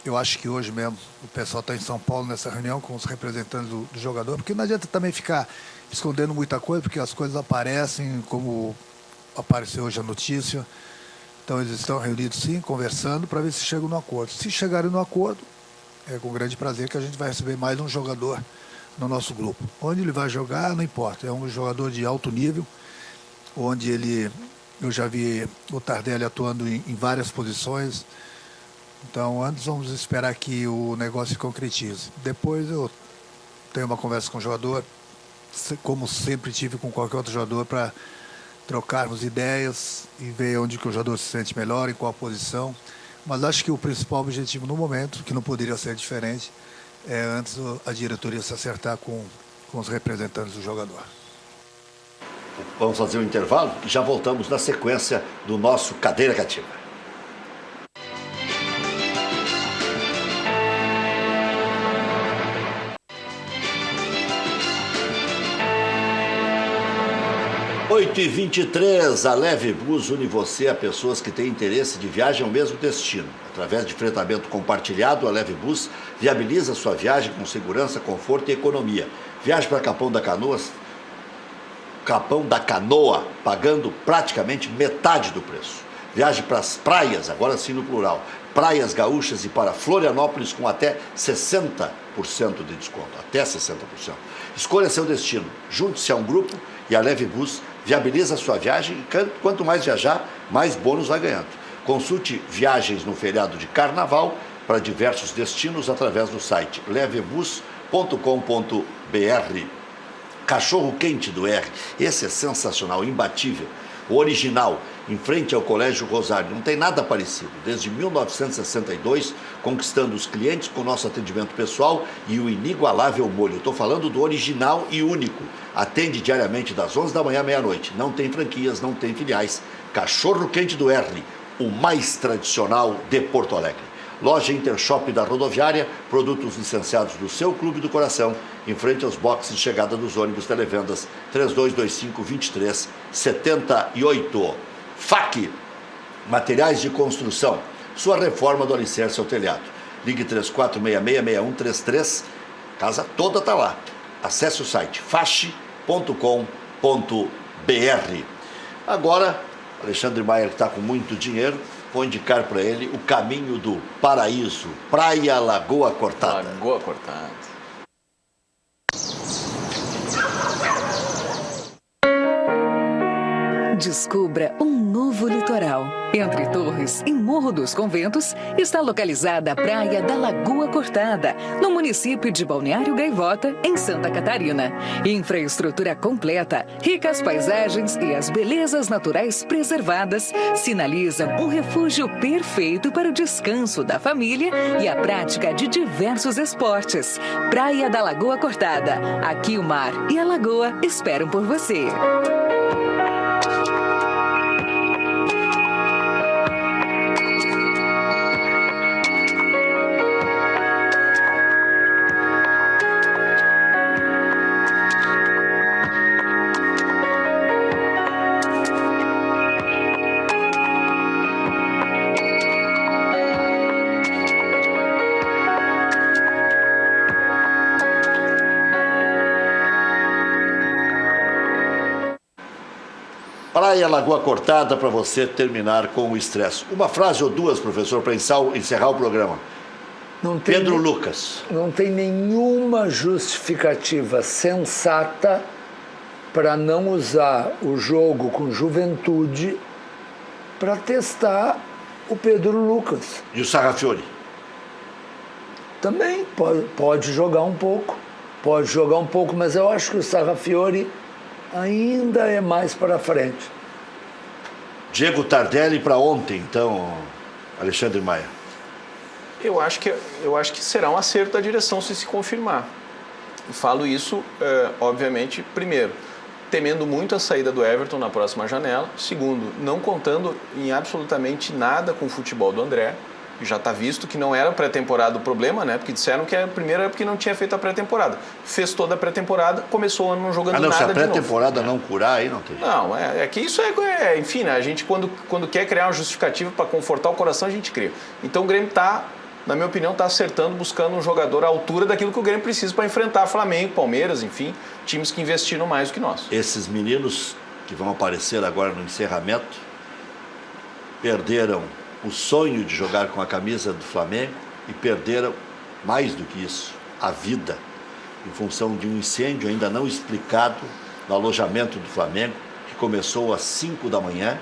eu acho que hoje mesmo o pessoal está em São Paulo nessa reunião com os representantes do jogador, porque não adianta também ficar escondendo muita coisa, porque as coisas aparecem, como apareceu hoje a notícia. Então eles estão reunidos sim, conversando, para ver se chegam no acordo. Se chegarem no acordo, é com grande prazer que a gente vai receber mais um jogador no nosso grupo. Onde ele vai jogar, não importa. É um jogador de alto nível, onde eu já vi o Tardelli atuando em várias posições. Então, antes vamos esperar que o negócio se concretize. Depois eu tenho uma conversa com o jogador, como sempre tive com qualquer outro jogador, para trocarmos ideias e ver onde que o jogador se sente melhor, em qual posição. Mas acho que o principal objetivo no momento, que não poderia ser diferente, é antes a diretoria se acertar com os representantes do jogador. Vamos fazer um intervalo e já voltamos na sequência do nosso Cadeira Cativa. Oito e 23, a Leve Bus une você a pessoas que têm interesse de viagem ao mesmo destino. Através de fretamento compartilhado, a Leve Bus viabiliza sua viagem com segurança, conforto e economia. Viaje para Capão da Canoa, pagando praticamente metade do preço. Viaje para as praias, agora sim no plural, praias gaúchas e para Florianópolis com até 60% de desconto, até 60%. Escolha seu destino, junte-se a um grupo e a Leve Bus viabiliza a sua viagem e quanto mais viajar, mais bônus vai ganhando. Consulte viagens no feriado de Carnaval para diversos destinos através do site levebus.com.br. Cachorro quente do R, esse é sensacional, imbatível. O original, em frente ao Colégio Rosário, não tem nada parecido. Desde 1962, conquistando os clientes com nosso atendimento pessoal e o inigualável molho. Estou falando do original e único. Atende diariamente das 11 da manhã à meia-noite. Não tem franquias, não tem filiais. Cachorro quente do R, o mais tradicional de Porto Alegre. Loja Intershop da Rodoviária, produtos licenciados do seu Clube do Coração, em frente aos boxes de chegada dos ônibus Televendas 3225-2378. FAC, materiais de construção, sua reforma do alicerce ao telhado. Ligue 3466-6133, casa toda está lá. Acesse o site fache.com.br. Agora, Alexandre Maia, que está com muito dinheiro, vou indicar para ele o caminho do paraíso, Praia Lagoa Cortada. Lagoa Cortada. Descubra um novo litoral. Entre Torres e Morro dos Conventos está localizada a Praia da Lagoa Cortada, no município de Balneário Gaivota, em Santa Catarina. Infraestrutura completa, ricas paisagens e as belezas naturais preservadas sinalizam um refúgio perfeito para o descanso da família e a prática de diversos esportes. Praia da Lagoa Cortada. Aqui o mar e a lagoa esperam por você. Praia Lagoa Cortada para você terminar com o estresse. Uma frase ou duas, professor, para encerrar o programa. Pedro Lucas. Não tem nenhuma justificativa sensata para não usar o jogo com Juventude para testar o Pedro Lucas. E o Sarrafiori? Também pode jogar um pouco, mas eu acho que o Sarrafiori ainda é mais para frente. Diego Tardelli para ontem, então, Alexandre Maia. Eu acho que será um acerto da direção se confirmar. E falo isso, obviamente, primeiro, temendo muito a saída do Everton na próxima janela. Segundo, não contando em absolutamente nada com o futebol do André. Já está visto que não era pré-temporada o problema, né? Porque disseram que a primeira era porque não tinha feito a pré-temporada. Fez toda a pré-temporada, começou o ano não jogando nada de novo. Se a pré-temporada não curar, aí não tem. Não, é que isso enfim, né? A gente quando quer criar uma justificativa para confortar o coração, a gente cria. Então o Grêmio está, na minha opinião, está acertando, buscando um jogador à altura daquilo que o Grêmio precisa para enfrentar Flamengo, Palmeiras, enfim, times que investiram mais do que nós. Esses meninos que vão aparecer agora no encerramento perderam o sonho de jogar com a camisa do Flamengo e perderam, mais do que isso, a vida, em função de um incêndio ainda não explicado no alojamento do Flamengo, que começou às 5 da manhã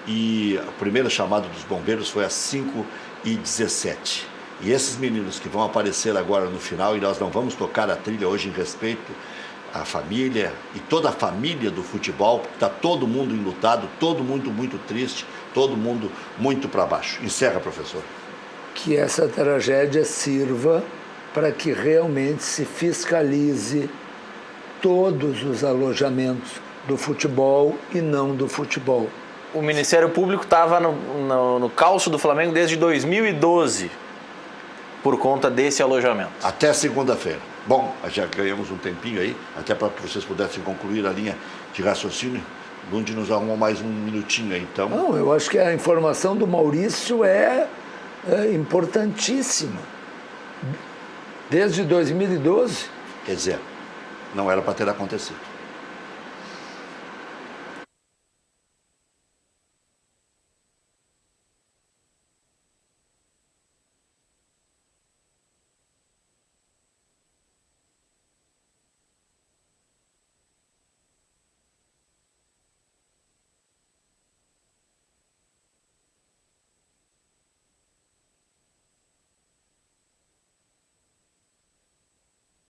e o primeiro chamado dos bombeiros foi às 5h17. E esses meninos que vão aparecer agora no final, e nós não vamos tocar a trilha hoje em respeito à família e toda a família do futebol, porque está todo mundo enlutado, todo mundo muito triste, todo mundo muito para baixo. Encerra, professor. Que essa tragédia sirva para que realmente se fiscalize todos os alojamentos do futebol e não do futebol. O Ministério Público estava no calço do Flamengo desde 2012, por conta desse alojamento. Até segunda-feira. Bom, já ganhamos um tempinho aí, até para que vocês pudessem concluir a linha de raciocínio. Lundi nos arrumou mais um minutinho aí, então. Não, eu acho que a informação do Maurício é importantíssima. Desde 2012. Quer dizer, não era para ter acontecido.